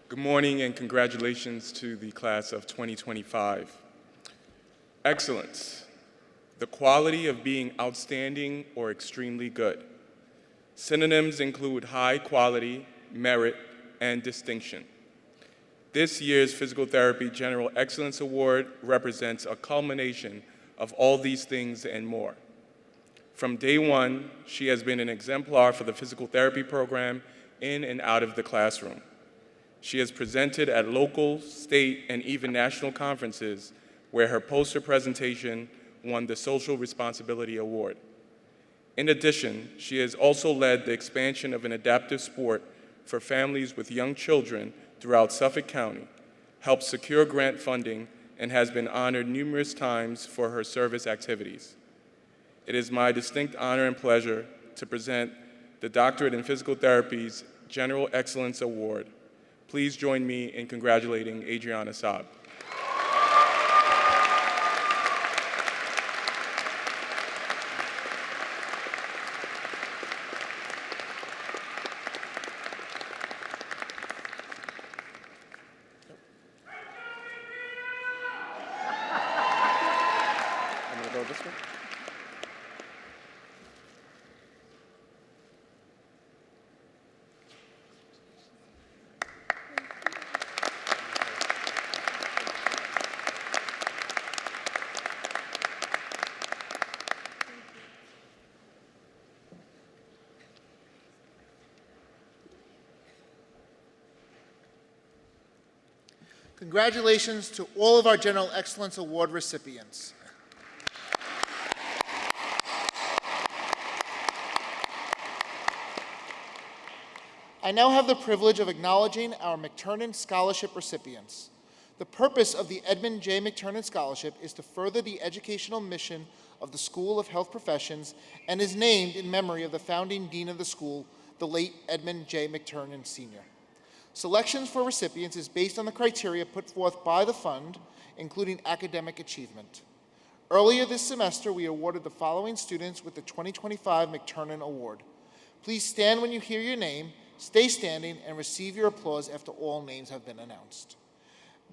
Good morning and congratulations to the class of 2025. Excellence, the quality of being outstanding or extremely good. Synonyms include high quality, merit, and distinction. This year's Physical Therapy General Excellence Award represents a culmination of all these things and more. From day one, she has been an exemplar for the physical therapy program in and out of the classroom. She has presented at local, state, and even national conferences where her poster presentation won the Social Responsibility Award. In addition, she has also led the expansion of an adaptive sport for families with young children throughout Suffolk County, helped secure grant funding, and has been honored numerous times for her service activities. It is my distinct honor and pleasure to present the Doctorate in Physical Therapy's General Excellence Award. Please join me in congratulating Adriana Saab. I'm gonna go this way. Congratulations to all of our General Excellence Award recipients. I now have the privilege of acknowledging our McTurnan Scholarship recipients. The purpose of the Edmund J. McTurnan Scholarship is to further the educational mission of the School of Health Professions and is named in memory of the founding dean of the school, the late Edmund J. McTurnan Sr. Selections for recipients is based on the criteria put forth by the fund, including academic achievement. Earlier this semester, we awarded the following students with the 2025 McTurnan Award. Please stand when you hear your name, stay standing, and receive your applause after all names have been announced.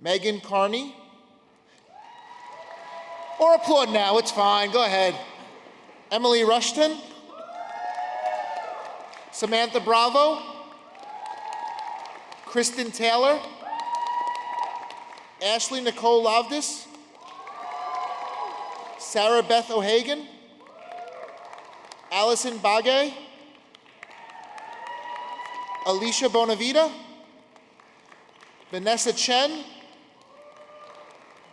Megan Carney. Or applaud now, it's fine, go ahead. Emily Rushton. Samantha Bravo. Kristen Taylor. Ashley Nicole Lovdis. Sarah Beth O'Hagan. Allison Bagay. Alicia Bonavita. Vanessa Chen.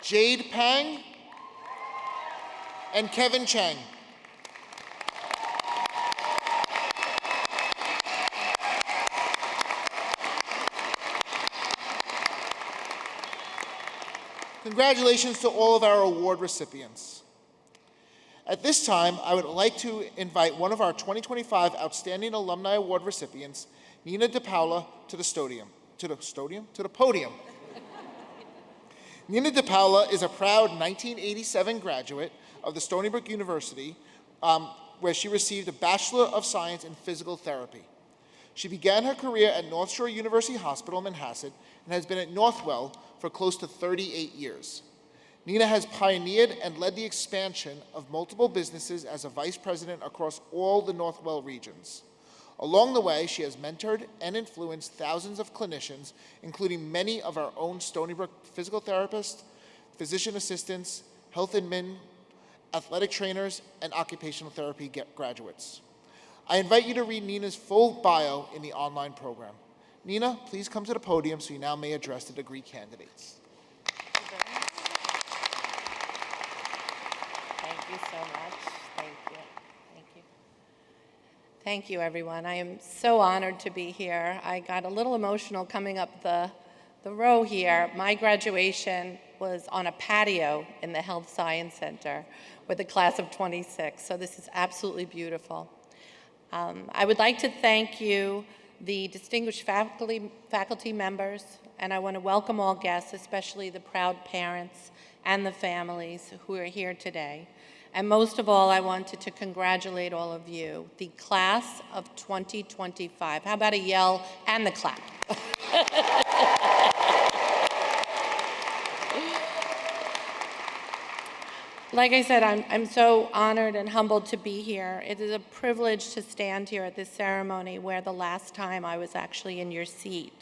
Jade Pang. And Kevin Chang. Congratulations to all of our award recipients. At this time, I would like to invite one of our 2025 Outstanding Alumni Award recipients, Nina DePaula, to the podium. Nina DePaula is a proud 1987 graduate of the Stony Brook University, where she received a Bachelor of Science in Physical Therapy. She began her career at North Shore University Hospital, Manhasset, and has been at Northwell for close to 38 years. Nina has pioneered and led the expansion of multiple businesses as a vice president across all the Northwell regions. Along the way, she has mentored and influenced thousands of clinicians, including many of our own Stony Brook physical therapists, physician assistants, health admin, athletic trainers, and occupational therapy graduates. I invite you to read Nina's full bio in the online program. Nina, please come to the podium so you now may address the degree candidates. Thank you so much. Thank you. Thank you. Thank you, everyone. I am so honored to be here. I got a little emotional coming up the row here. My graduation was on a patio in the Health Science Center with a class of 26, so this is absolutely beautiful. I would like to thank you the distinguished faculty members, and I want to welcome all guests, especially the proud parents and the families who are here today. And most of all, I wanted to congratulate all of you, the class of 2025. How about a yell and the clap? Like I said, I'm so honored and humbled to be here. It is a privilege to stand here at this ceremony where the last time I was actually in your seat.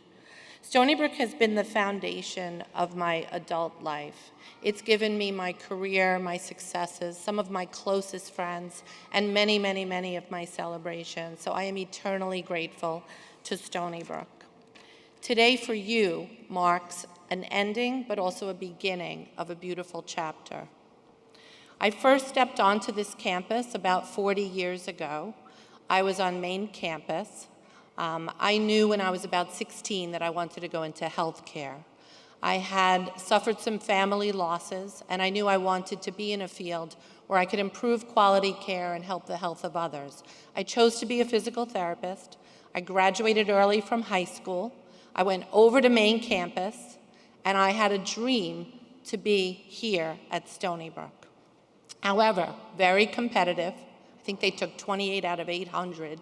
Stony Brook has been the foundation of my adult life. It's given me my career, my successes, some of my closest friends, and many, many, many of my celebrations. So I am eternally grateful to Stony Brook. Today for you marks an ending, but also a beginning of a beautiful chapter. I first stepped onto this campus about 40 years ago. I was on main campus. I knew when I was about 16 that I wanted to go into healthcare. I had suffered some family losses, and I knew I wanted to be in a field where I could improve quality care and help the health of others. I chose to be a physical therapist. I graduated early from high school. I went over to main campus, and I had a dream to be here at Stony Brook. However, very competitive. I think they took 28 out of 800.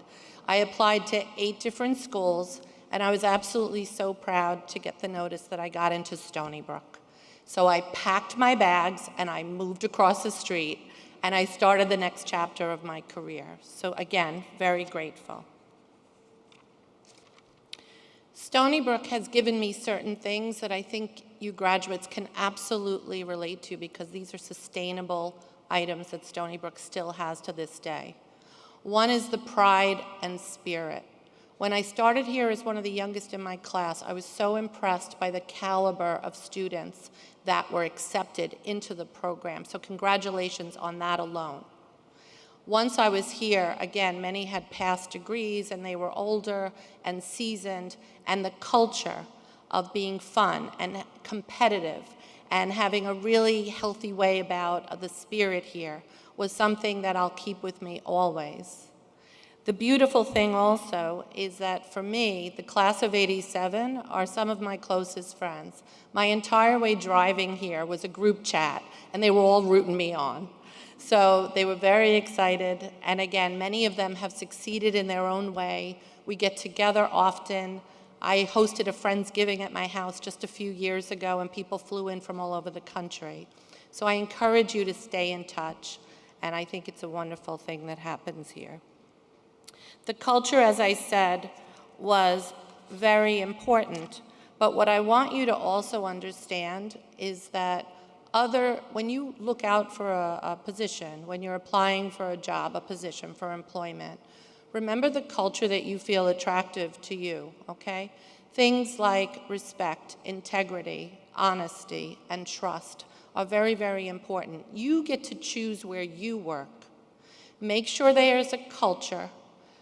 I applied to 8 different schools, and I was absolutely so proud to get the notice that I got into Stony Brook. So I packed my bags, and I moved across the street, and I started the next chapter of my career. So again, very grateful. Stony Brook has given me certain things that I think you graduates can absolutely relate to, because these are sustainable items that Stony Brook still has to this day. One is the pride and spirit. When I started here as one of the youngest in my class, I was so impressed by the caliber of students that were accepted into the program. So congratulations on that alone. Once I was here, again, many had past degrees and they were older and seasoned, and the culture of being fun and competitive and having a really healthy way about the spirit here was something that I'll keep with me always. The beautiful thing also is that for me, the class of '87 are some of my closest friends. My entire way driving here was a group chat, and they were all rooting me on. So they were very excited, and again, many of them have succeeded in their own way. We get together often. I hosted a Friendsgiving at my house just a few years ago, and people flew in from all over the country. So I encourage you to stay in touch, and I think it's a wonderful thing that happens here. The culture, as I said, was very important, but what I want you to also understand is that when you look out for a position, when you're applying for a job, a position for employment, remember the culture that you feel attractive to you, okay? Things like respect, integrity, honesty, and trust are very, very important. You get to choose where you work. Make sure there's a culture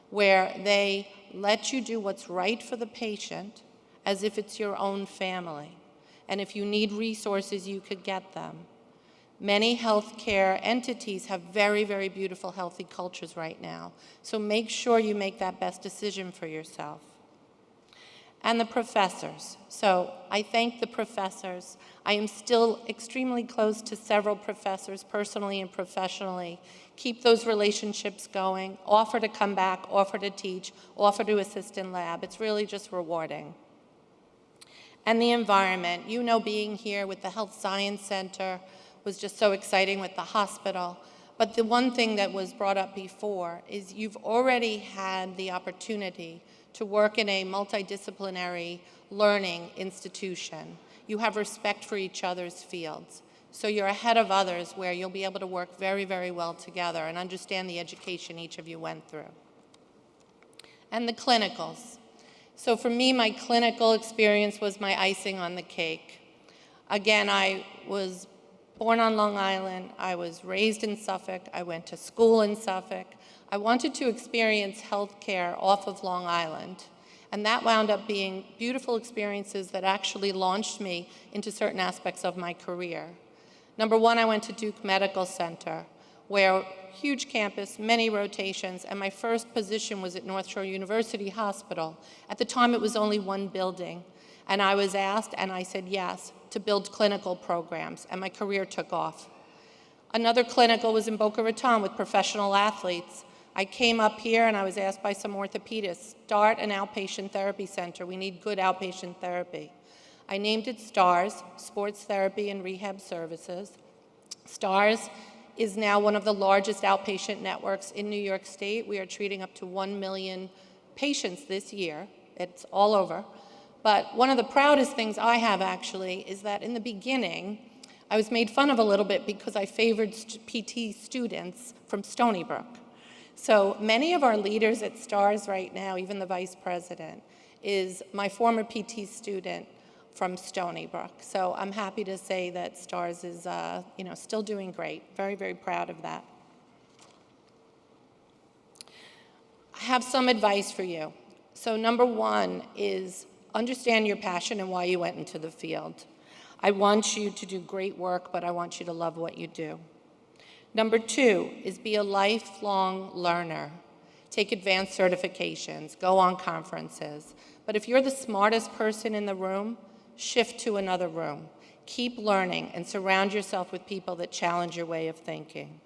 where they let you do what's right for the patient as if it's your own family. And if you need resources, you could get them. Many healthcare entities have very, very beautiful, healthy cultures right now. So make sure you make that best decision for yourself. And the professors. So I thank the professors. I am still extremely close to several professors, personally and professionally. Keep those relationships going. Offer to come back, offer to teach, offer to assist in lab. It's really just rewarding. And the environment. You know, being here with the Health Science Center was just so exciting with the hospital. But the one thing that was brought up before is you've already had the opportunity to work in a multidisciplinary learning institution. You have respect for each other's fields. So you're ahead of others where you'll be able to work very, very well together and understand the education each of you went through. And the clinicals. So for me, my clinical experience was my icing on the cake. Again, I was born on Long Island. I was raised in Suffolk. I went to school in Suffolk. I wanted to experience healthcare off of Long Island. And that wound up being beautiful experiences that actually launched me into certain aspects of my career. Number one, I went to Duke Medical Center, where huge campus, many rotations, and my first position was at North Shore University Hospital. At the time, it was only one building, and I was asked, and I said yes, to build clinical programs, and my career took off. Another clinical was in Boca Raton with professional athletes. I came up here and I was asked by some orthopedists, start an outpatient therapy center. We need good outpatient therapy. I named it STARS, Sports Therapy and Rehab Services. STARS is now one of the largest outpatient networks in New York State. We are treating up to 1 million patients this year. It's all over. But one of the proudest things I have actually is that in the beginning, I was made fun of a little bit because I favored PT students from Stony Brook. So many of our leaders at STARS right now, even the vice president, is my former PT student from Stony Brook. So I'm happy to say that STARS is still doing great. Very, very proud of that. I have some advice for you. So number one is understand your passion and why you went into the field. I want you to do great work, but I want you to love what you do. Number two is be a lifelong learner. Take advanced certifications, go on conferences. But if you're the smartest person in the room, shift to another room. Keep learning and surround yourself with people that challenge your way of thinking.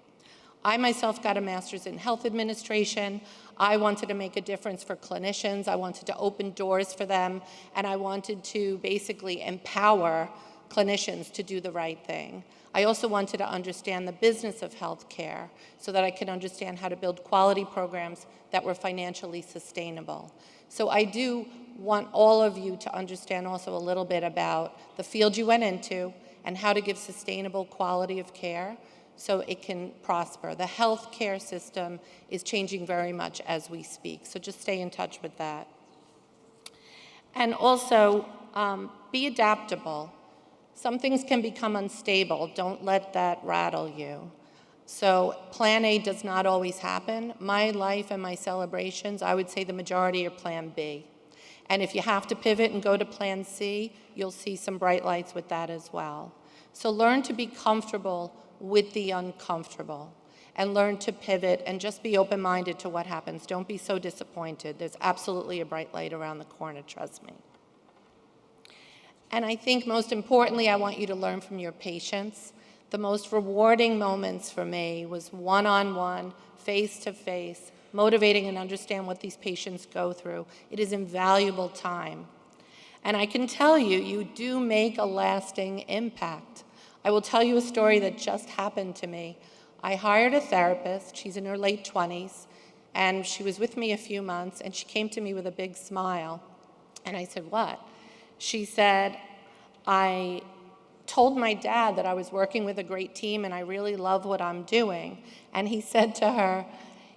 I myself got a master's in health administration. I wanted to make a difference for clinicians. I wanted to open doors for them, and I wanted to basically empower clinicians to do the right thing. I also wanted to understand the business of healthcare so that I could understand how to build quality programs that were financially sustainable. So I do want all of you to understand also a little bit about the field you went into and how to give sustainable quality of care so it can prosper. The healthcare system is changing very much as we speak, so just stay in touch with that. And also, be adaptable. Some things can become unstable. Don't let that rattle you. So plan A does not always happen. My life and my celebrations, I would say the majority are plan B. And if you have to pivot and go to plan C, you'll see some bright lights with that as well. So learn to be comfortable with the uncomfortable and learn to pivot and just be open-minded to what happens. Don't be so disappointed. There's absolutely a bright light around the corner, trust me. And I think most importantly, I want you to learn from your patients. The most rewarding moments for me was one-on-one, face-to-face, motivating and understand what these patients go through. It is invaluable time. And I can tell you, you do make a lasting impact. I will tell you a story that just happened to me. I hired a therapist, she's in her late 20s, and she was with me a few months, and she came to me with a big smile. And I said, what? She said, I told my dad that I was working with a great team and I really love what I'm doing. And he said to her,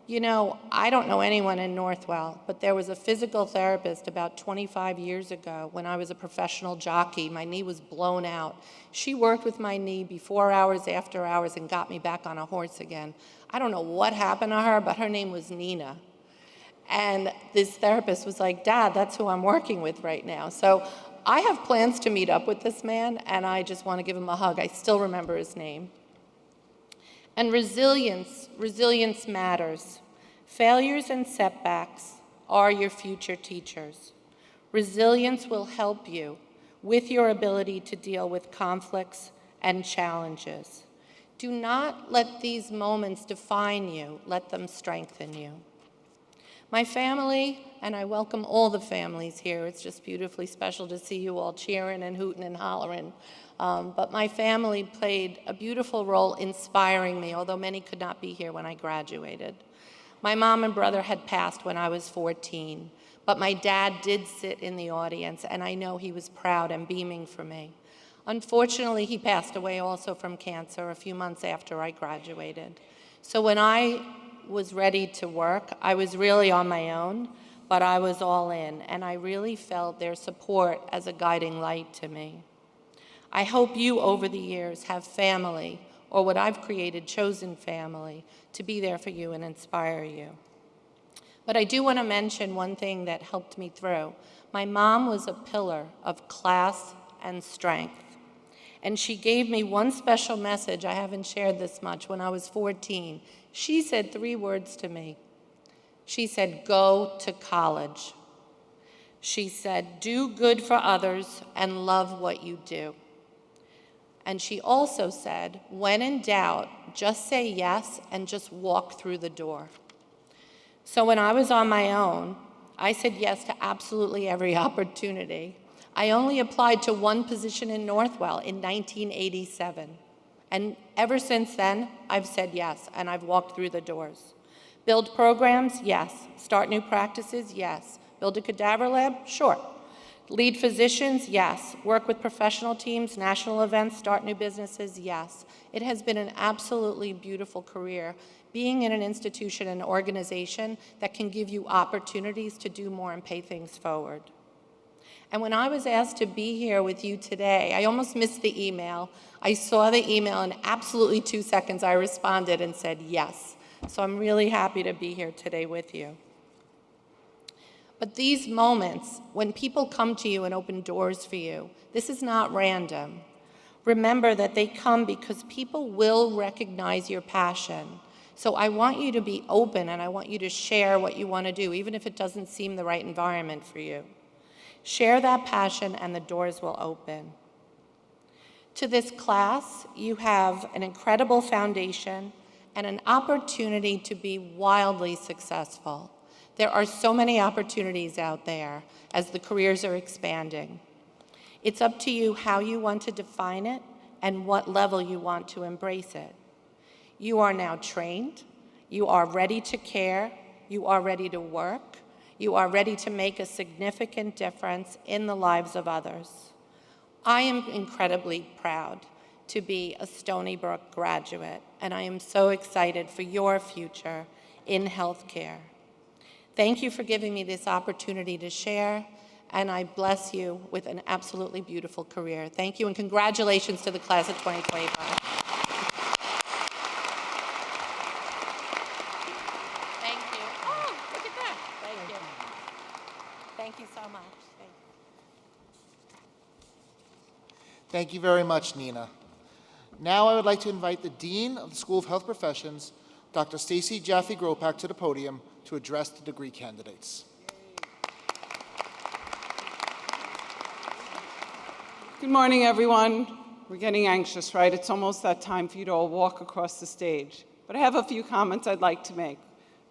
you know, I don't know anyone in Northwell, but there was a physical therapist about 25 years ago when I was a professional jockey. My knee was blown out. She worked with my knee before hours, after hours, and got me back on a horse again. I don't know what happened to her, but her name was Nina. And this therapist was like, Dad, that's who I'm working with right now. So I have plans to meet up with this man, and I just want to give him a hug. I still remember his name. And resilience matters. Failures and setbacks are your future teachers. Resilience will help you with your ability to deal with conflicts and challenges. Do not let these moments define you. Let them strengthen you. My family, and I welcome all the families here. It's just beautifully special to see you all cheering and hooting and hollering. But my family played a beautiful role inspiring me, although many could not be here when I graduated. My mom and brother had passed when I was 14, but my dad did sit in the audience, and I know he was proud and beaming for me. Unfortunately, he passed away also from cancer a few months after I graduated. So when I was ready to work, I was really on my own, but I was all in, and I really felt their support as a guiding light to me. I hope you, over the years, have family, or what I've created, chosen family, to be there for you and inspire you. But I do want to mention one thing that helped me through. My mom was a pillar of class and strength. And she gave me one special message. I haven't shared this much. When I was 14, she said 3 words to me. She said, go to college. She said, do good for others and love what you do. And she also said, when in doubt, just say yes and just walk through the door. So when I was on my own, I said yes to absolutely every opportunity. I only applied to one position in Northwell in 1987. And ever since then, I've said yes, and I've walked through the doors. Build programs? Yes. Start new practices? Yes. Build a cadaver lab? Sure. Lead physicians? Yes. Work with professional teams, national events, start new businesses? Yes. It has been an absolutely beautiful career, being in an institution, an organization that can give you opportunities to do more and pay things forward. And when I was asked to be here with you today, I almost missed the email. I saw the email, and absolutely 2 seconds I responded and said yes. So I'm really happy to be here today with you. But these moments, when people come to you and open doors for you, this is not random. Remember that they come because people will recognize your passion. So I want you to be open, and I want you to share what you want to do, even if it doesn't seem the right environment for you. Share that passion, and the doors will open. To this class, you have an incredible foundation and an opportunity to be wildly successful. There are so many opportunities out there as the careers are expanding. It's up to you how you want to define it and what level you want to embrace it. You are now trained, you are ready to care, you are ready to work, you are ready to make a significant difference in the lives of others. I am incredibly proud to be a Stony Brook graduate, and I am so excited for your future in healthcare. Thank you for giving me this opportunity to share, and I bless you with an absolutely beautiful career. Thank you, and congratulations to the class of 2025. Thank you. Oh, look at that. Thank you. Thank you so much. Thank you. Thank you very much, Nina. Now I would like to invite the Dean of the School of Health Professions, Dr. Stacy Jaffe-Gropak, to the podium to address the degree candidates. Good morning, everyone. We're getting anxious, right? It's almost that time for you to all walk across the stage. But I have a few comments I'd like to make.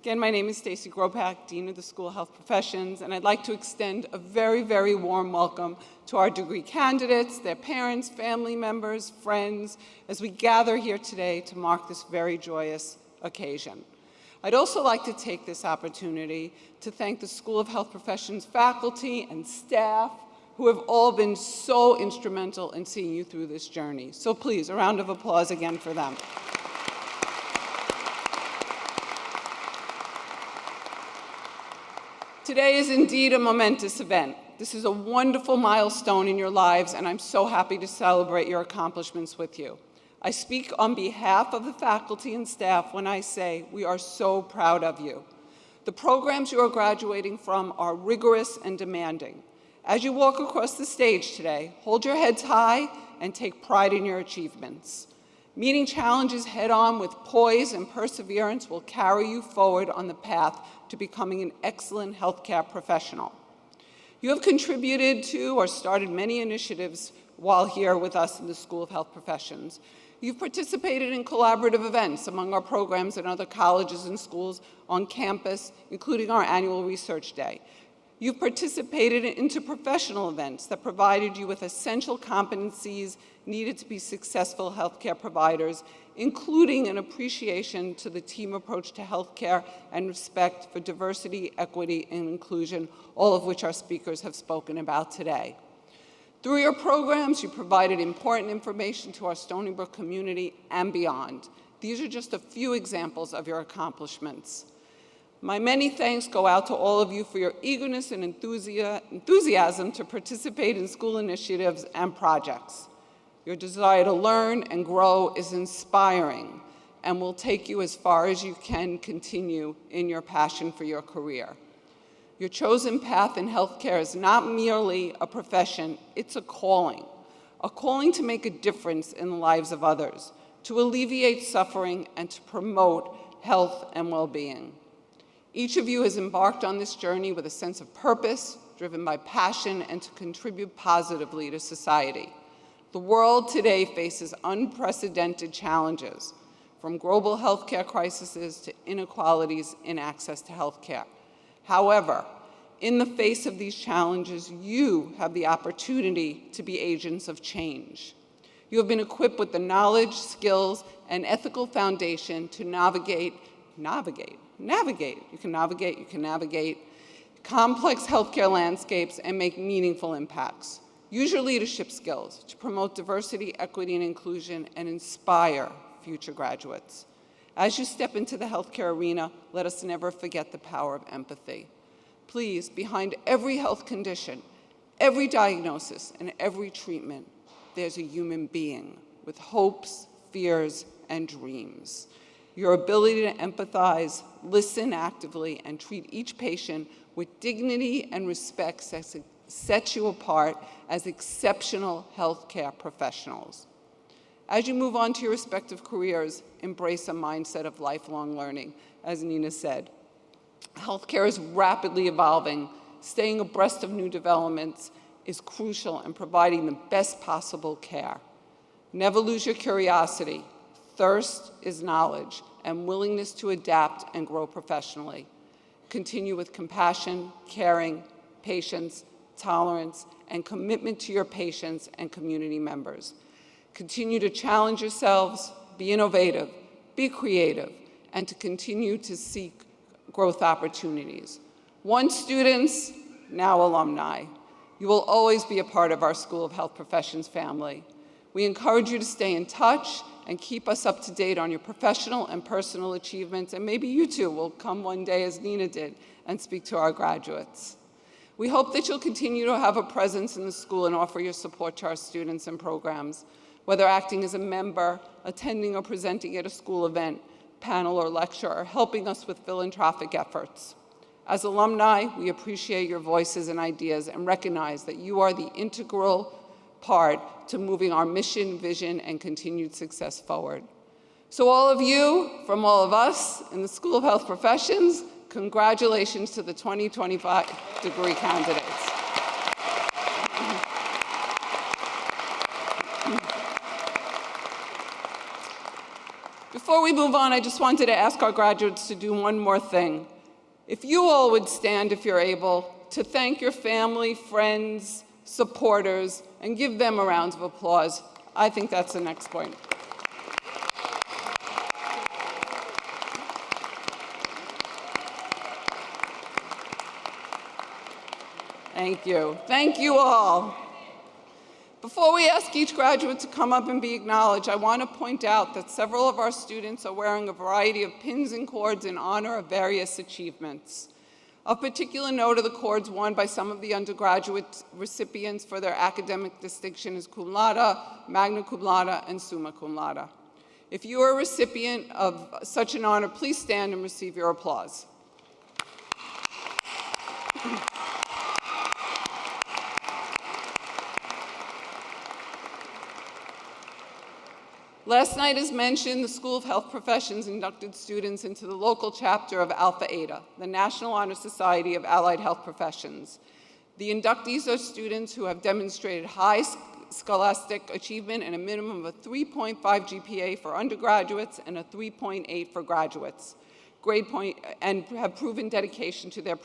Again, my name is Stacy Gropak, Dean of the School of Health Professions, and I'd like to extend a very, very warm welcome to our degree candidates, their parents, family members, friends, as we gather here today to mark this very joyous occasion. I'd also like to take this opportunity to thank the School of Health Professions faculty and staff who have all been so instrumental in seeing you through this journey. So please, a round of applause again for them. Today is indeed a momentous event. This is a wonderful milestone in your lives, and I'm so happy to celebrate your accomplishments with you. I speak on behalf of the faculty and staff when I say we are so proud of you. The programs you are graduating from are rigorous and demanding. As you walk across the stage today, hold your heads high and take pride in your achievements. Meeting challenges head-on with poise and perseverance will carry you forward on the path to becoming an excellent healthcare professional. You have contributed to or started many initiatives while here with us in the School of Health Professions. You've participated in collaborative events among our programs and other colleges and schools on campus, including our annual research day. You've participated in interprofessional events that provided you with essential competencies needed to be successful healthcare providers, including an appreciation to the team approach to healthcare and respect for diversity, equity, and inclusion, all of which our speakers have spoken about today. Through your programs, you provided important information to our Stony Brook community and beyond. These are just a few examples of your accomplishments. My many thanks go out to all of you for your eagerness and enthusiasm to participate in school initiatives and projects. Your desire to learn and grow is inspiring and will take you as far as you can continue in your passion for your career. Your chosen path in healthcare is not merely a profession, it's a calling. a calling to make a difference in the lives of others, to alleviate suffering, and to promote health and well-being. Each of you has embarked on this journey with a sense of purpose, driven by passion, and to contribute positively to society. The world today faces unprecedented challenges, from global healthcare crises to inequalities in access to healthcare. However, in the face of these challenges, you have the opportunity to be agents of change. You have been equipped with the knowledge, skills, and ethical foundation to navigate complex healthcare landscapes and make meaningful impacts. Use your leadership skills to promote diversity, equity, and inclusion, and inspire future graduates. As you step into the healthcare arena, let us never forget the power of empathy. Please, behind every health condition, every diagnosis, and every treatment, there's a human being with hopes, fears, and dreams. Your ability to empathize, listen actively, and treat each patient with dignity and respect sets you apart as exceptional healthcare professionals. As you move on to your respective careers, embrace a mindset of lifelong learning, as Nina said. Healthcare is rapidly evolving. Staying abreast of new developments is crucial in providing the best possible care. Never lose your curiosity. Thirst is knowledge, and willingness to adapt and grow professionally. Continue with compassion, caring, patience, tolerance, and commitment to your patients and community members. Continue to challenge yourselves, be innovative, be creative, and to continue to seek growth opportunities. Once students, now alumni. You will always be a part of our School of Health Professions family. We encourage you to stay in touch and keep us up to date on your professional and personal achievements, and maybe you too will come one day, as Nina did, and speak to our graduates. We hope that you'll continue to have a presence in the school and offer your support to our students and programs, whether acting as a member, attending or presenting at a school event, panel or lecture, or helping us with philanthropic efforts. As alumni, we appreciate your voices and ideas and recognize that you are the integral part to moving our mission, vision, and continued success forward. So all of you, from all of us in the School of Health Professions, congratulations to the 2025 degree candidates. Before we move on, I just wanted to ask our graduates to do one more thing. If you all would stand, if you're able, to thank your family, friends, supporters, and give them a round of applause. I think that's the next point. Thank you. Thank you all. Before we ask each graduate to come up and be acknowledged, I want to point out that several of our students are wearing a variety of pins and cords in honor of various achievements. Of particular note are the cords worn by some of the undergraduate recipients for their academic distinction as cum laude, magna cum laude, and summa cum laude. If you are a recipient of such an honor, please stand and receive your applause. Last night, as mentioned, the School of Health Professions inducted students into the local chapter of Alpha Eta, the National Honor Society of Allied Health Professions. The inductees are students who have demonstrated high scholastic achievement and a minimum of a 3.5 GPA for undergraduates and a 3.8 for graduates, and have proven dedication to their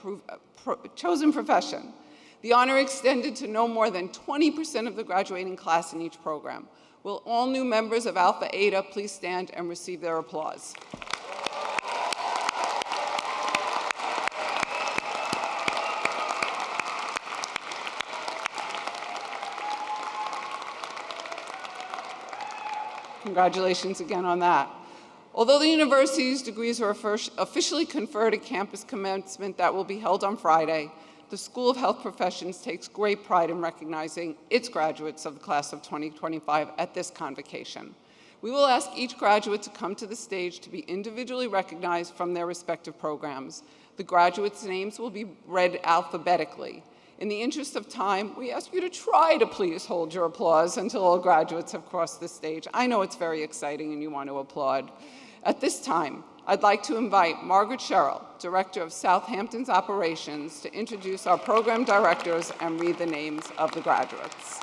chosen profession. The honor extended to no more than 20% of the graduating class in each program. Will all new members of Alpha Eta please stand and receive their applause? Congratulations again on that. Although the university's degrees were officially conferred at campus commencement that will be held on Friday, the School of Health Professions takes great pride in recognizing its graduates of the class of 2025 at this convocation. We will ask each graduate to come to the stage to be individually recognized from their respective programs. The graduates' names will be read alphabetically. In the interest of time, we ask you to try to please hold your applause until all graduates have crossed the stage. I know it's very exciting and you want to applaud. At this time, I'd like to invite Margaret Sherrill, Director of Southampton's Operations, to introduce our program directors and read the names of the graduates.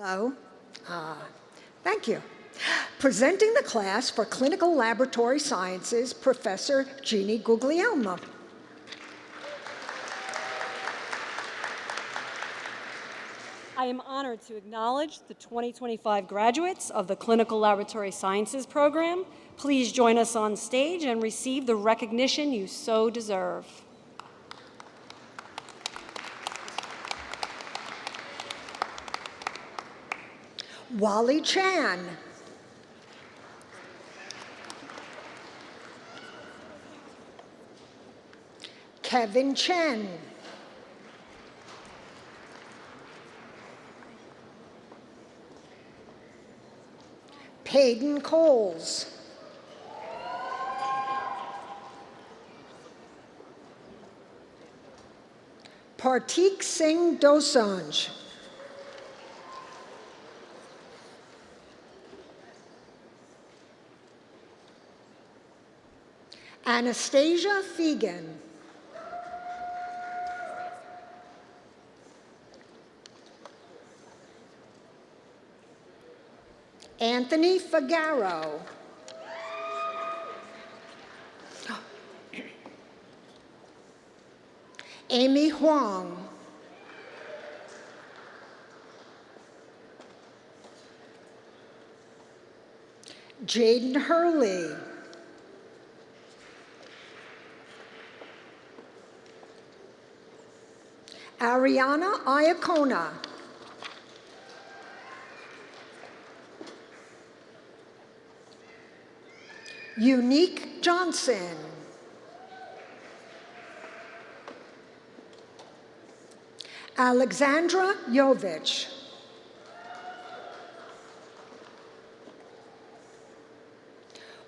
Hello. Thank you. Presenting the class for Clinical Laboratory Sciences, Professor Jeannie Guglielmo. I am honored to acknowledge the 2025 graduates of the Clinical Laboratory Sciences program. Please join us on stage and receive the recognition you so deserve. Wally Chan. Kevin Chen. Peyton Coles. Partik Singh Dosanjh. Anastasia Fegan. Anthony Fagaro. Amy Huang. Jaden Hurley. Ariana Iacona. Unique Johnson. Alexandra Jovich.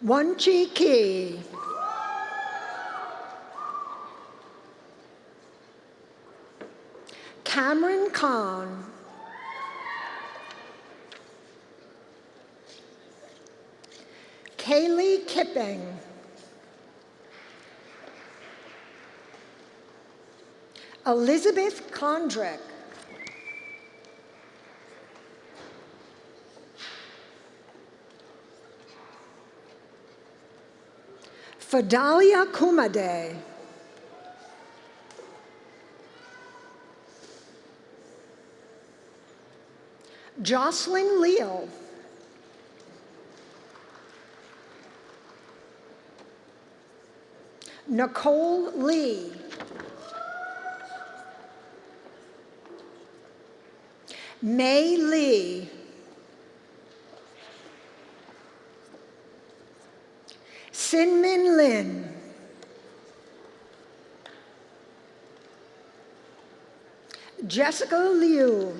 Wonchi Ki. Cameron Khan. Kaylee Kipping. Elizabeth Kondrick. Fidalia Kumade. Jocelyn Leal. Nicole Lee. May Lee. Sinmin Lin. Jessica Liu.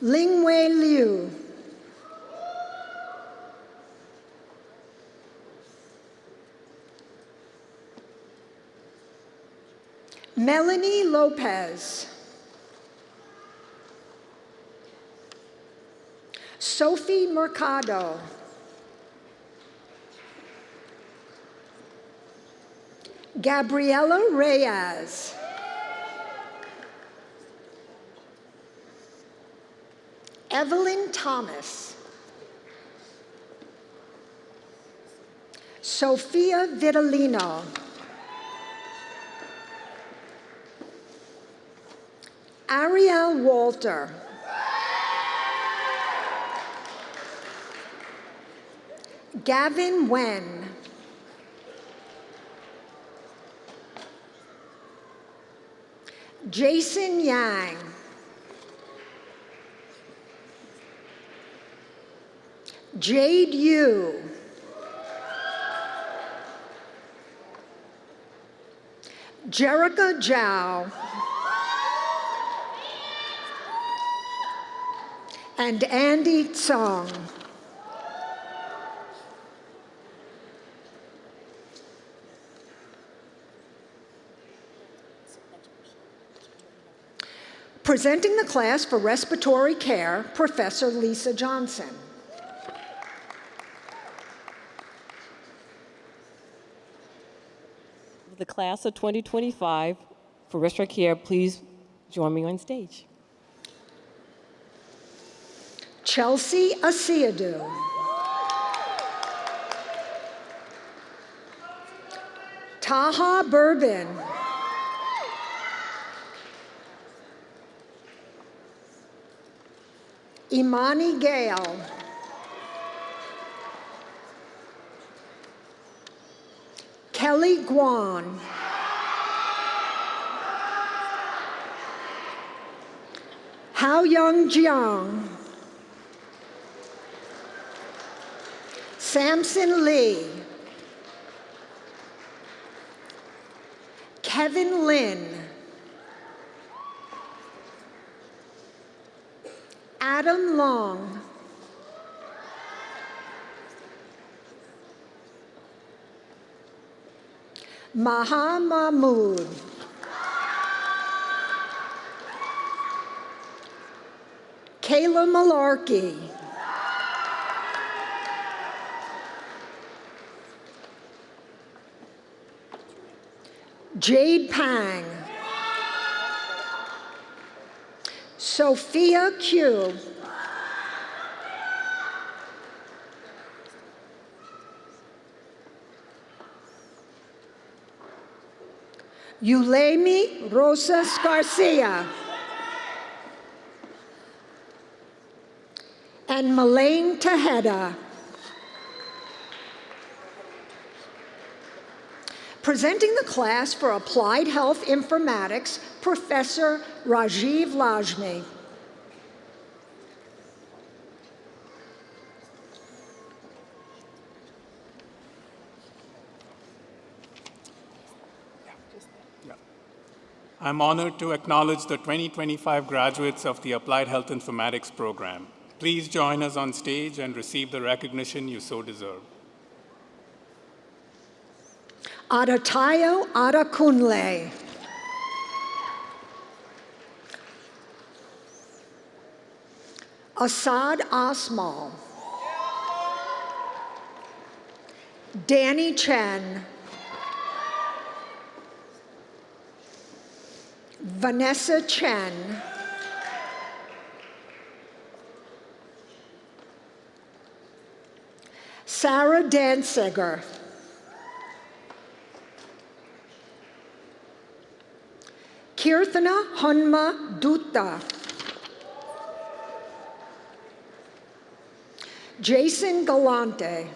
Lingwei Liu. Melanie Lopez. Sophie Mercado. Gabriela Reyes. Evelyn Thomas. Sophia Vitalino. Ariel Walter. Gavin Wen. Jason Yang. Jade Yu. Jerica Zhao, and Andy Tsong. Presenting the class for respiratory care, Professor Lisa Johnson. The class of 2025 for respiratory care, please join me on stage. Chelsea Asiadu. Taha Bourbon. Imani Gale. Kelly Guan. Hao Young Jiang. Samson Lee. Kevin Lin. Adam Long. Maha Mahmood. Kayla Malarkey. Jade Pang. Sophia Q. Yulemi Rosas Garcia. And Malaine Tejeda. Presenting the class for Applied Health Informatics, Professor Rajiv Lajmi. I'm honored to acknowledge the 2025 graduates of the Applied Health Informatics program. Please join us on stage and receive the recognition you so deserve. Adatayo Adakunle. Assad Asmal. Danny Chen. Vanessa Chen. Sarah Danziger. Kirtana Hanma Dutta. Jason Galante.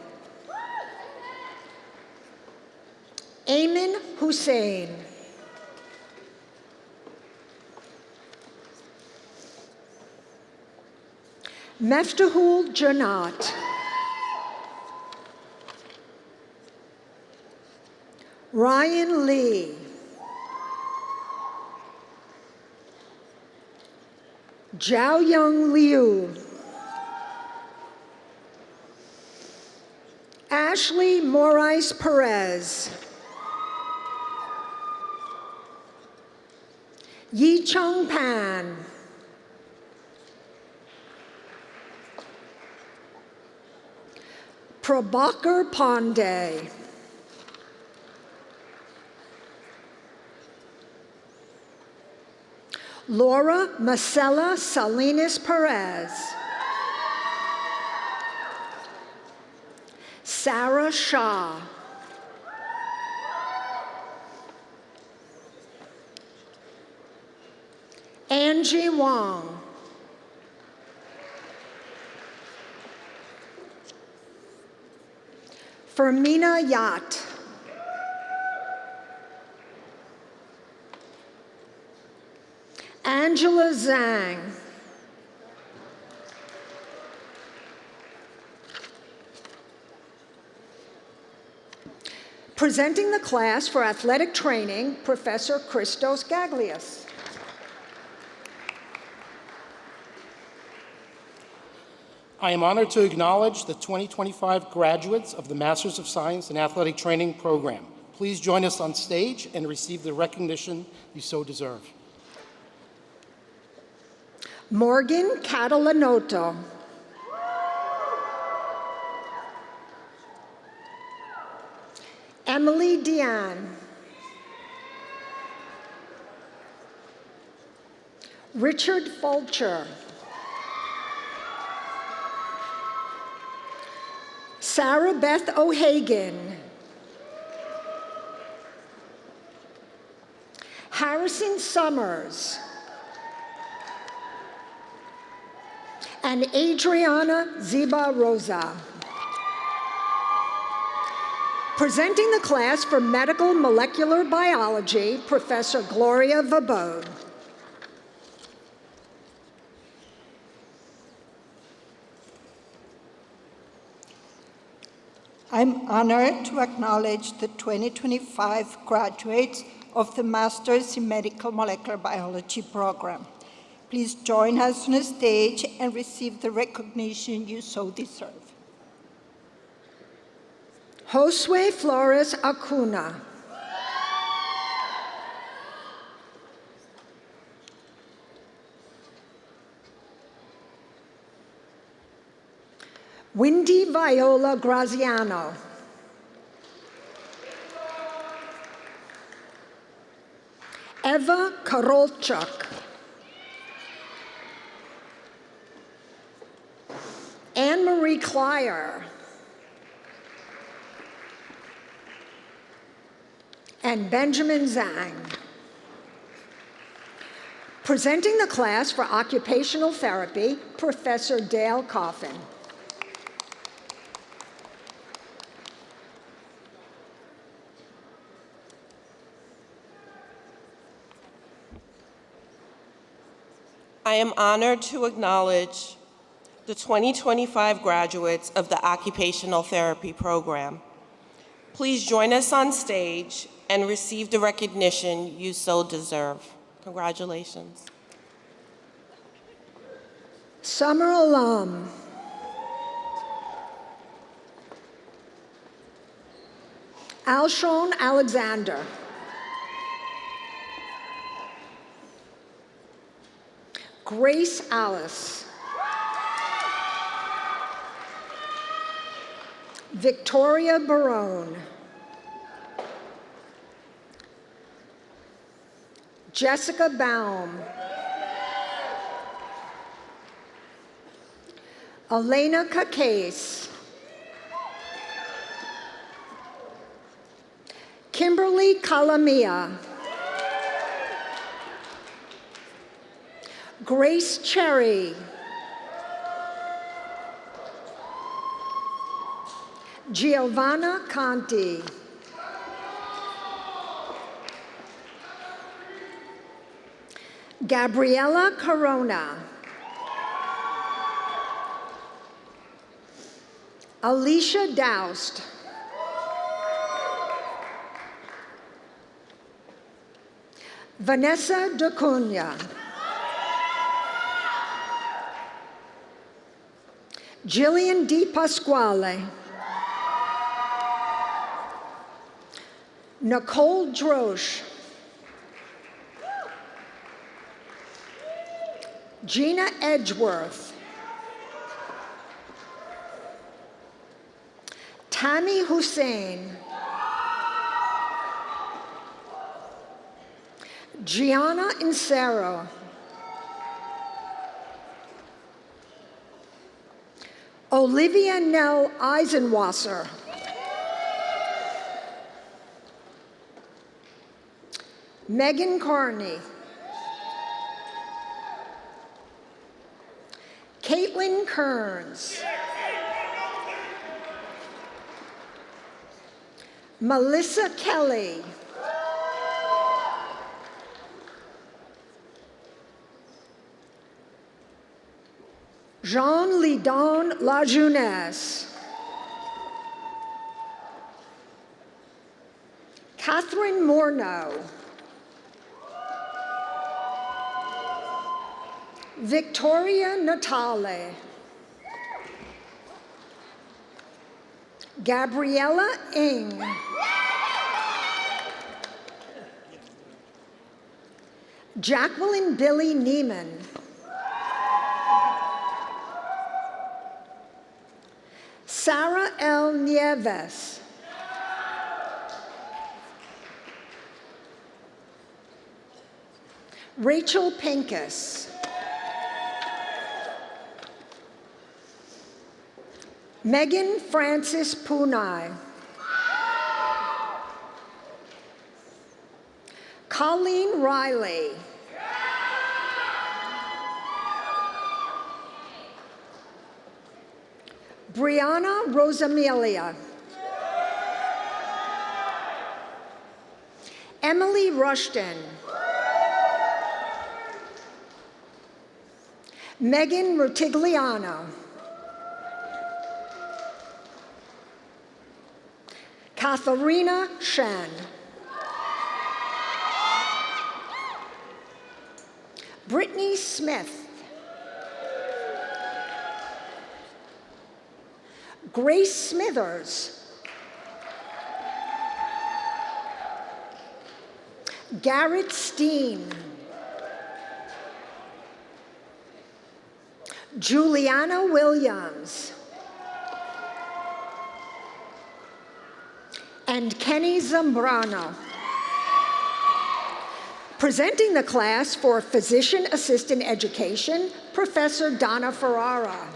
Ayman Hussein. Meftahul Janat. Ryan Lee. Zhao Young Liu. Ashley Morais Perez. Yi Chung Pan. Prabhakar Pandey. Laura Marcela Salinas Perez. Sarah Shah. Angie Wong. Fermina Yacht. Angela Zhang. Presenting the class for athletic training, Professor Christos Gaglias. I am honored to acknowledge the 2025 graduates of the Masters of Science in Athletic Training program. Please join us on stage and receive the recognition you so deserve. Morgan Catalanoto. Emily Diane. Richard Fulcher. Sarah Beth O'Hagan. Harrison Summers. And Adriana Ziba Rosa. Presenting the class for medical molecular biology, Professor Gloria Vabode. I'm honored to acknowledge the 2025 graduates of the Masters in Medical Molecular Biology program. Please join us on the stage and receive the recognition you so deserve. Josue Flores Acuna. Wendy Viola Graziano. Eva Karolchuk. Anne-Marie Clyer. And Benjamin Zhang. Presenting the class for occupational therapy, Professor Dale Coffin. I am honored to acknowledge the 2025 graduates of the Occupational Therapy program. Please join us on stage and receive the recognition you so deserve. Congratulations. Summer alum. Alshon Alexander. Grace Alice. Victoria Barone. Jessica Baum. Elena Kakase. Kimberly Kalamia. Grace Cherry. Giovanna Conti. Gabriela Corona. Alicia Doust. Vanessa DeCunha. Jillian Di Pasquale. Nicole Drosch. Gina Edgeworth. Tammy Hussein. Gianna Insero. Olivia Nell Eisenwasser. Megan Carney. Caitlin Kearns. Melissa Kelly. Jean Lidon Lajeunesse. Catherine Morneau. Victoria Natale. Gabriella Ng. Jacqueline Billy Neiman. Sarah L. Nieves. Rachel Pincus. Megan Francis Punai. Colleen Riley. Brianna Rosamilia. Emily Rushton. Megan Rutigliano. Katharina Shen. Brittany Smith. Grace Smithers. Garrett Steen. Juliana Williams. And Kenny Zambrano. Presenting the class for Physician Assistant Education, Professor Donna Ferrara.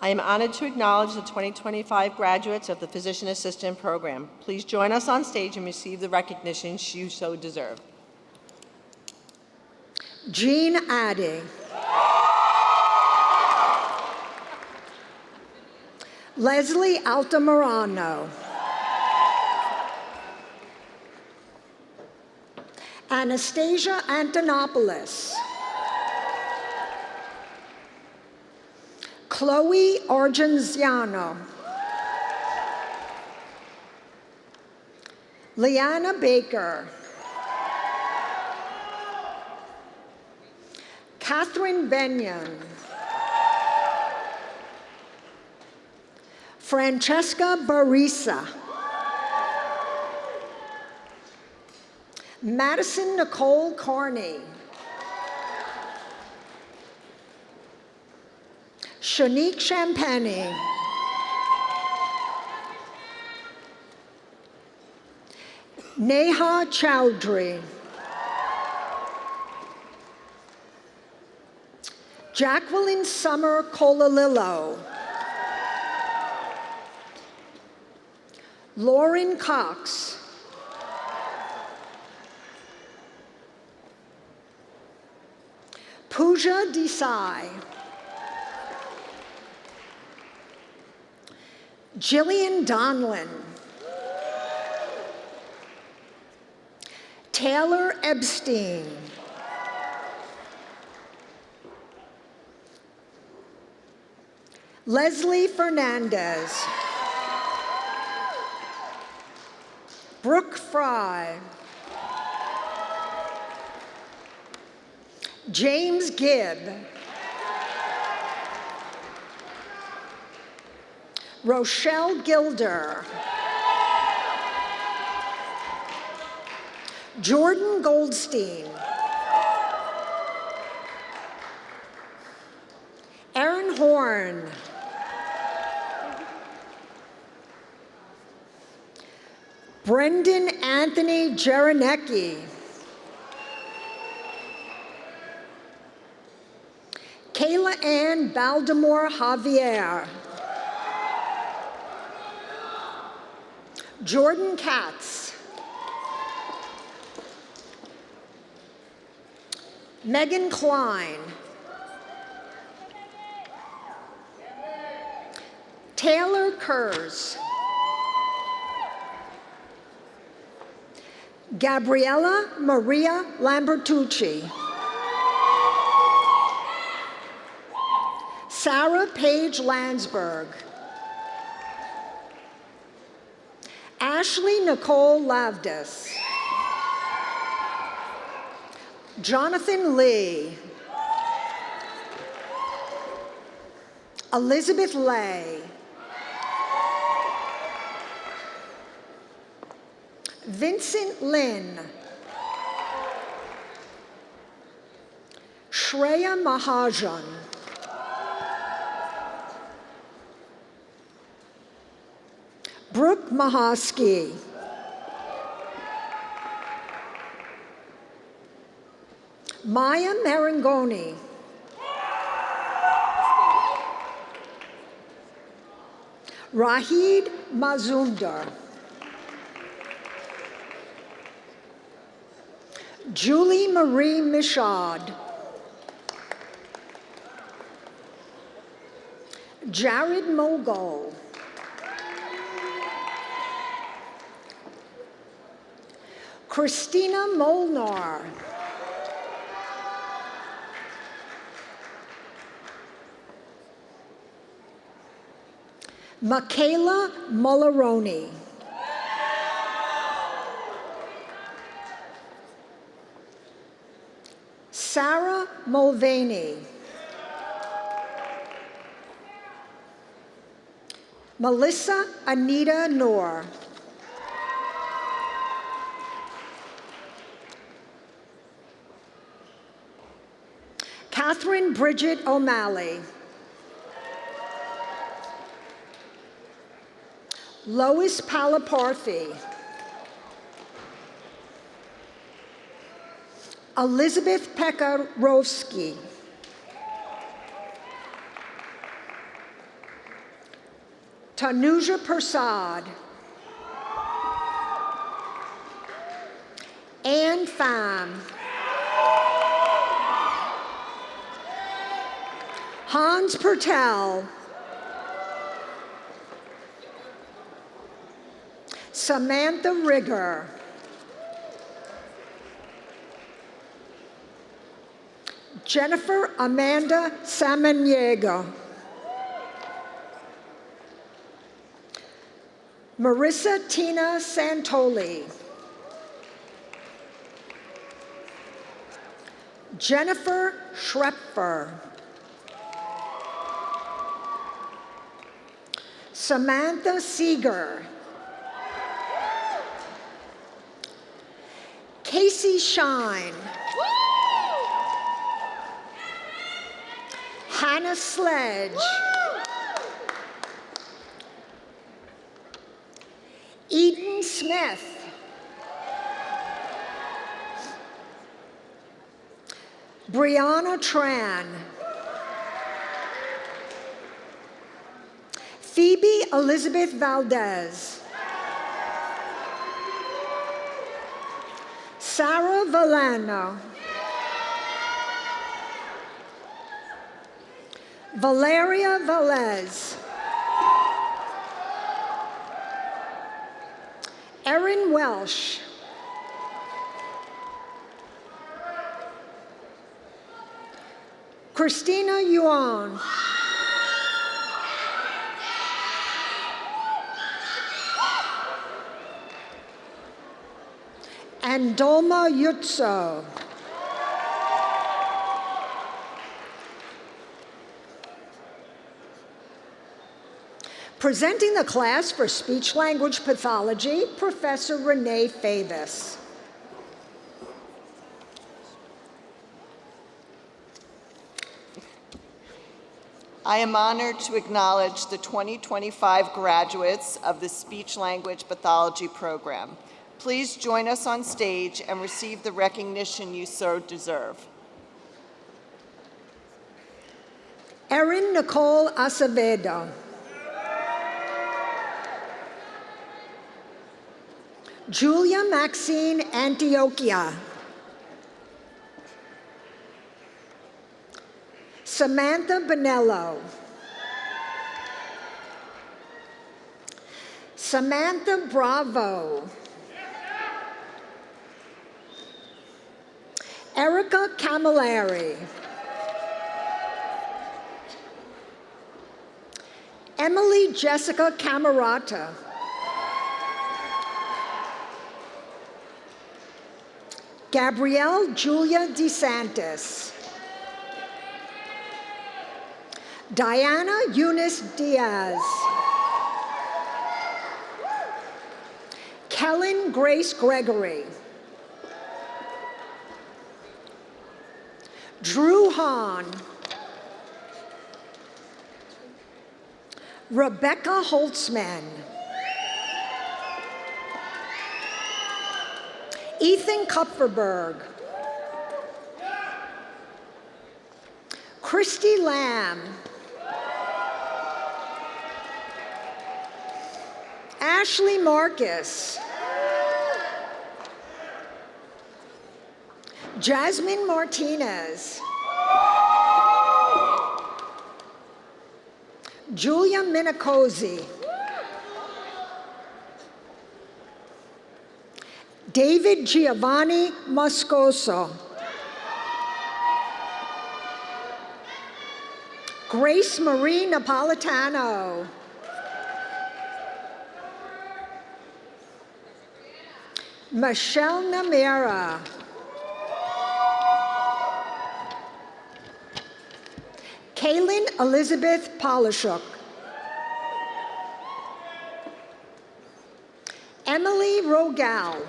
I am honored to acknowledge the 2025 graduates of the Physician Assistant Program. Please join us on stage and receive the recognition you so deserve. Jean Addy. Leslie Altamirano. Anastasia Antonopoulos. Chloe Argenziano. Leanna Baker. Catherine Benyon. Francesca Barisa. Madison Nicole Carney. Shanique Champagne. Neha Chowdhury. Jacqueline Summer Colalillo. Lauren Cox. Pooja Desai. Jillian Donlin. Taylor Epstein. Leslie Fernandez. Brooke Fry. James Gibb. Rochelle Gilder. Jordan Goldstein. Aaron Horn. Brendan Anthony Jerenecki. Kayla Ann Baldemore Javier. Jordan Katz. Megan Klein. Taylor Kurz. Gabriella Maria Lambertucci. Sarah Paige Landsberg. Ashley Nicole Lavdis. Jonathan Lee. Elizabeth Lay. Vincent Lin. Shreya Mahajan. Brooke Mahosky. Maya Marangoni. Rahid Mazumdar. Julie Marie Michaud. Jared Mogul. Christina Molnar. Michaela Molaroni. Sarah Mulvaney. Melissa Anita Noor. Catherine Bridget O'Malley. Lois Palaparthy. Elizabeth Pekarovsky. Tanuja Persad. Anne Pham. Hans Pertel. Samantha Rigger. Jennifer Amanda Samaniego. Marissa Tina Santoli. Jennifer Schrepfer. Samantha Seeger. Casey Shine. Hannah Sledge. Eden Smith. Brianna Tran. Phoebe Elizabeth Valdez. Sarah Valano. Valeria Velez. Erin Welsh. Christina Yuan. And Dolma Yutso. Presenting the class for speech-language pathology, Professor Renee Favis. I am honored to acknowledge the 2025 graduates of the Speech-Language Pathology program. Please join us on stage and receive the recognition you so deserve. Erin Nicole Acevedo. Julia Maxine Antioquia. Samantha Bonello. Samantha Bravo. Erica Camilleri. Emily Jessica Camerata. Gabrielle Julia DeSantis. Diana Eunice Diaz. Kellen Grace Gregory. Drew Hahn. Rebecca Holtzman. Ethan Kupferberg. Christy Lamb. Ashley Marcus. Jasmine Martinez. Julia Minicozy. David Giovanni Moscoso. Grace Marie Napolitano. Michelle Namira. Kaylin Elizabeth Polishuk. Emily Rogal.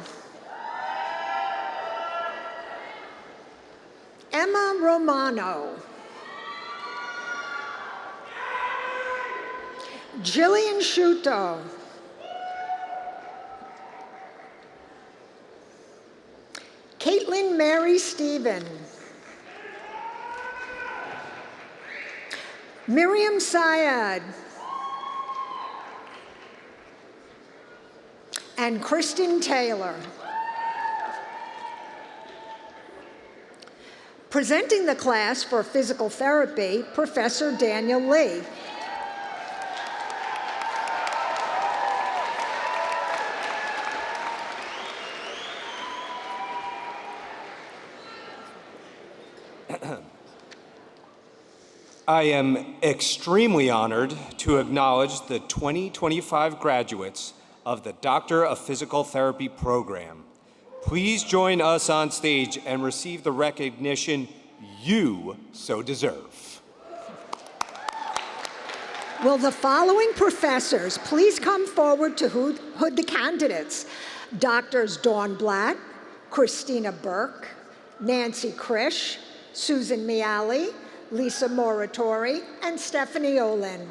Emma Romano. Jillian Shuto. Caitlin Mary Stephen. Miriam Syed. And Kristen Taylor. Presenting the class for physical therapy, Professor Daniel Lee. I am extremely honored to acknowledge the 2025 graduates of the Doctor of Physical Therapy program. Please join us on stage and receive the recognition you so deserve. Will the following professors please come forward to hood the candidates? Doctors Dawn Blatt, Christina Burke, Nancy Krish, Susan Miali, Lisa Moratori, and Stephanie Olin.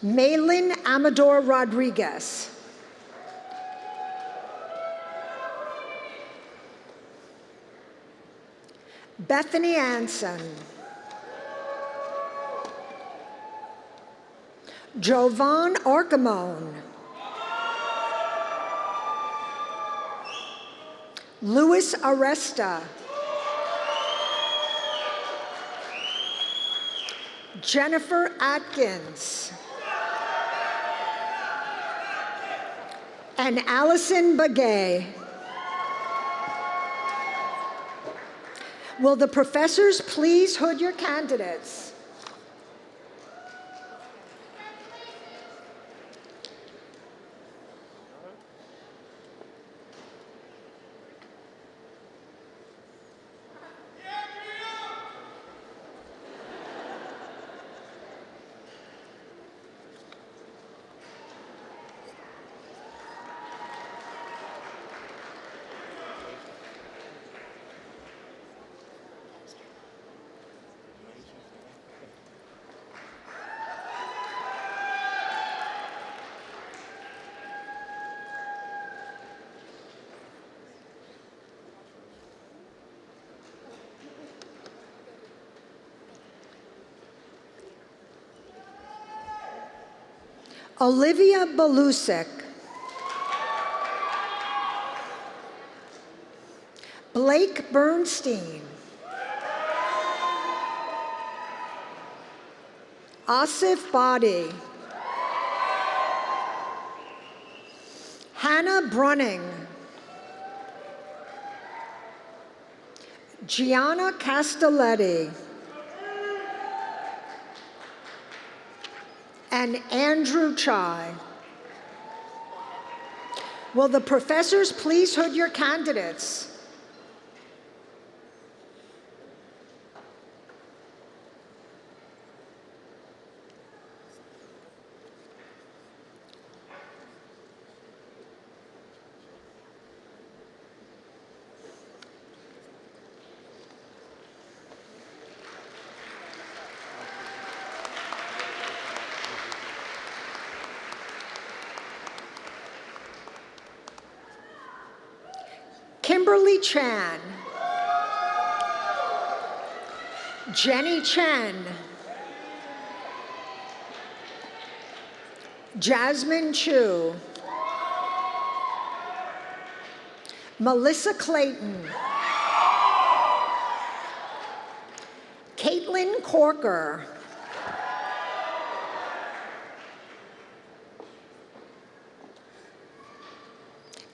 Malin Amador Rodriguez. Bethany Anson. Jovan Arcamone. Louis Aresta. Jennifer Atkins. And Allison Begay. Will the professors please hood your candidates? Olivia Balusik. Blake Bernstein. Asif Badi. Hannah Brunning. Gianna Castelletti, and Andrew Chai. Will the professors please hood your candidates? Kimberly Chan, Jenny Chen, Jasmine Chu, Melissa Clayton, Caitlin Corker,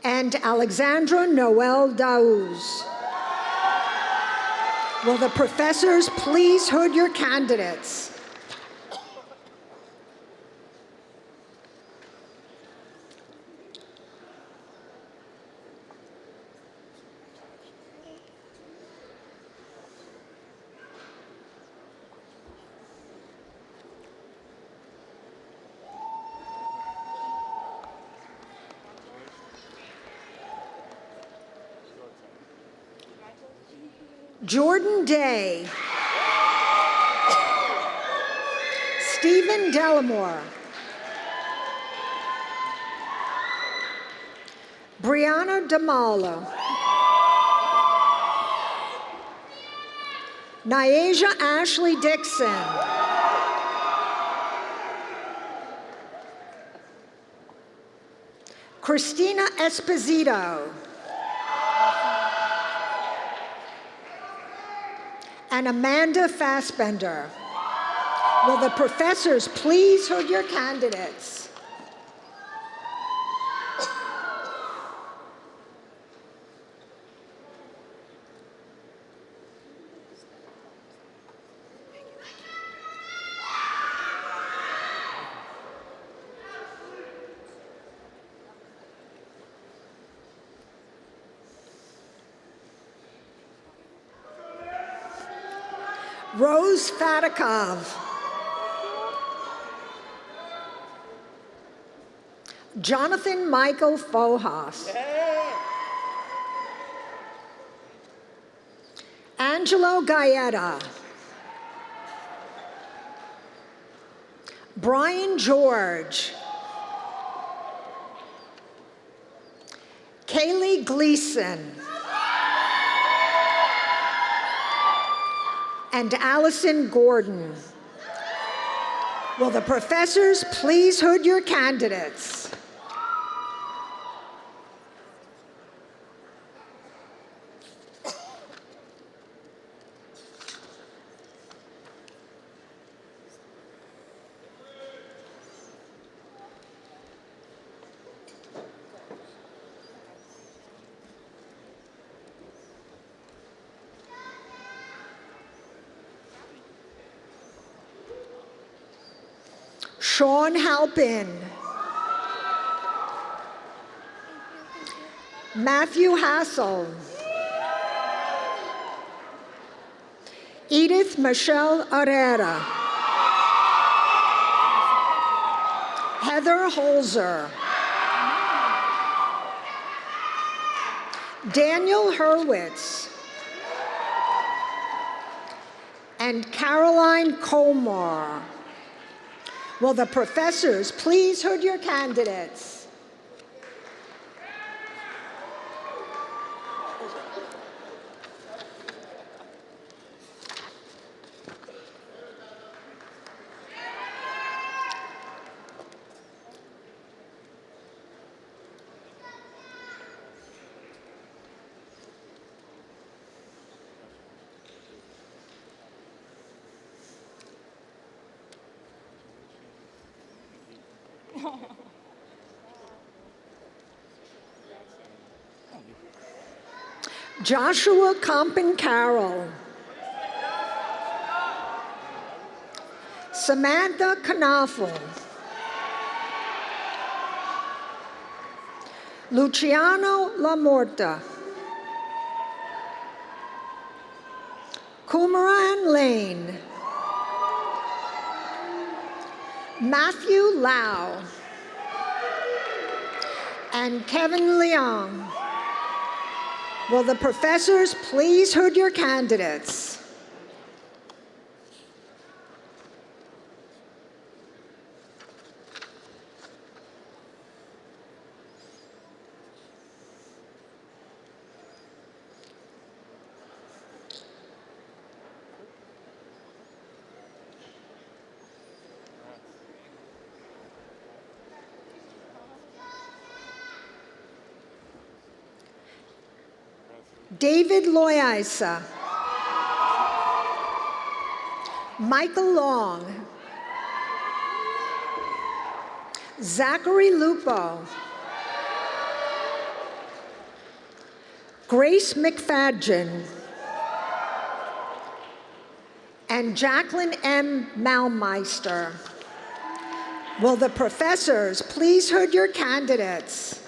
and Alexandra Noel Daouz. Will the professors please hood your candidates? Jordan Day, Stephen Delamore, Brianna Damala, Nyasia Ashley Dixon, Christina Esposito, and Amanda Fassbender. Will the professors please hood your candidates? Rose Fatikov, Jonathan Michael Fojas, Angelo Gaeta, Brian George, Kaylee Gleason, and Allison Gordon. Will the professors please hood your candidates? Sean Halpin, Matthew Hassel, Edith Michelle Herrera, Heather Holzer, Daniel Hurwitz, and Caroline Colmar. Will the professors please hood your candidates? Joshua Compton Carroll. Samantha Knopfel. Luciano Lamorta. Kumaran Lane. Matthew Lau. And Kevin Leong. Will the professors please hood your candidates? David Loyaisa. Michael Long. Zachary Lupo. Grace McFadgen. And Jacqueline M. Malmeister. Will the professors please hood your candidates?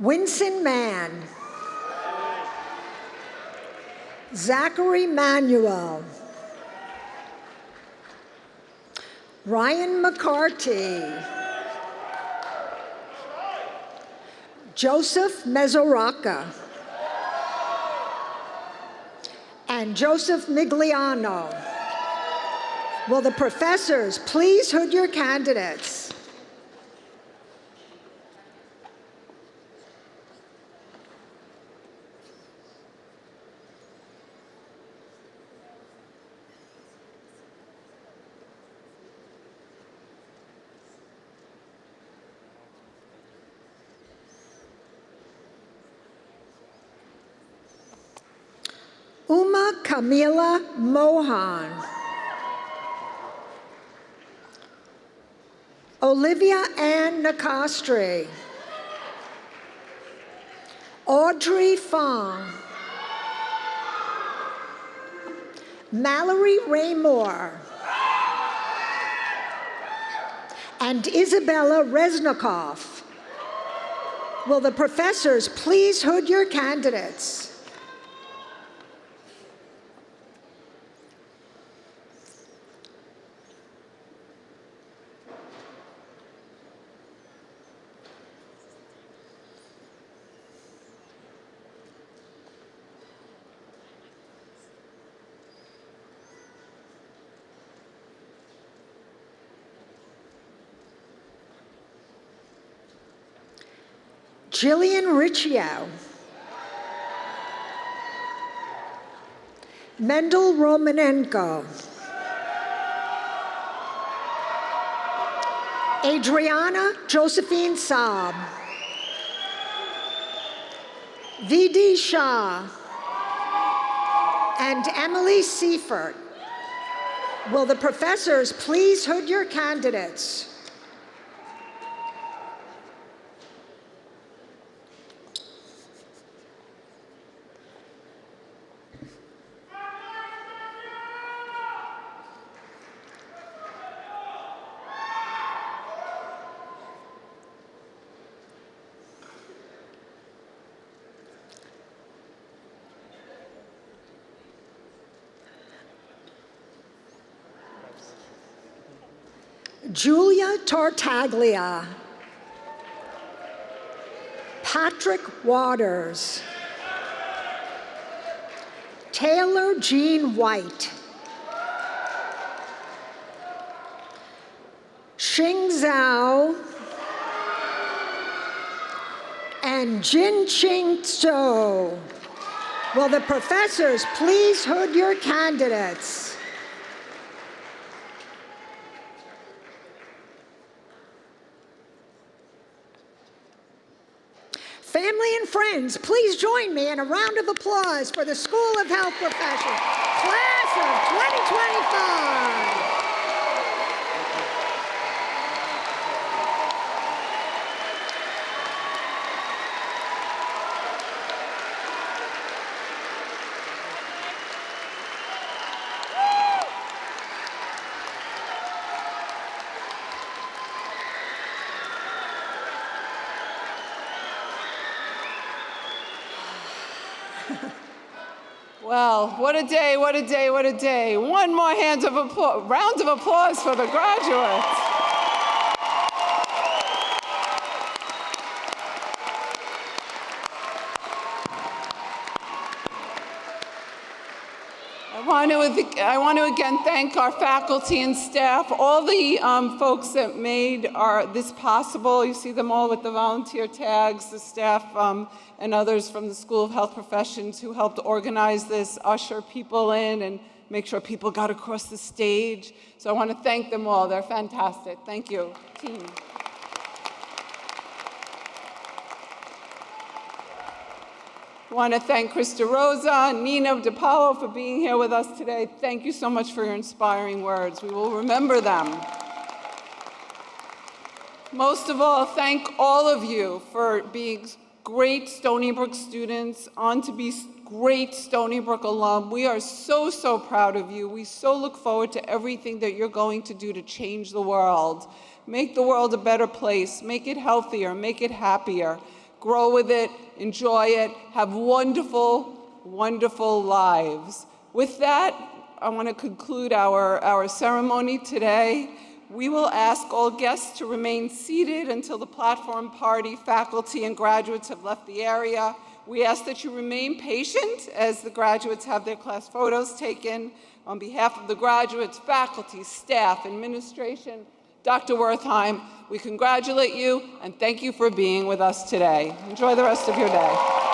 Winston Mann. Zachary Manuel. Ryan McCarty. Joseph Mesoraca. And Joseph Migliano. Will the professors please hood your candidates? Uma Camila Mohan. Olivia Ann Nicastri. Audrey Fong. Mallory Raymore. And Isabella Resnikoff. Will the professors please hood your candidates? Jillian Riccio. Mendel Romanenko. Adriana Josephine Saab. V.D. Shah. And Emily Seifert. Will the professors please hood your candidates? Julia Tartaglia. Patrick Waters. Taylor Jean White. Xing Zhao. And Jin Ching Zhou. Will the professors please hood your candidates? Family and friends, please join me in a round of applause for the School of Health Professions, Class of 2025. Well, what a day, what a day, what a day. One more round of applause for the graduates. I want to again thank our faculty and staff, all the folks that made this possible. You see them all with the volunteer tags, the staff and others from the School of Health Professions who helped organize this, usher people in, and make sure people got across the stage. So I want to thank them all. They're fantastic. Thank you, team. I want to thank Krista Rosa and Nina DiPaolo for being here with us today. Thank you so much for your inspiring words. We will remember them. Most of all, thank all of you for being great Stony Brook students, on to be great Stony Brook alum. We are so, so proud of you. We so look forward to everything that you're going to do to change the world. Make the world a better place. Make it healthier. Make it happier. Grow with it, enjoy it, have wonderful, wonderful lives. With that, I want to conclude our ceremony today. We will ask all guests to remain seated until the platform party, faculty, and graduates have left the area. We ask that you remain patient as the graduates have their class photos taken. On behalf of the graduates, faculty, staff, administration, Dr. Wertheim, we congratulate you and thank you for being with us today. Enjoy the rest of your day.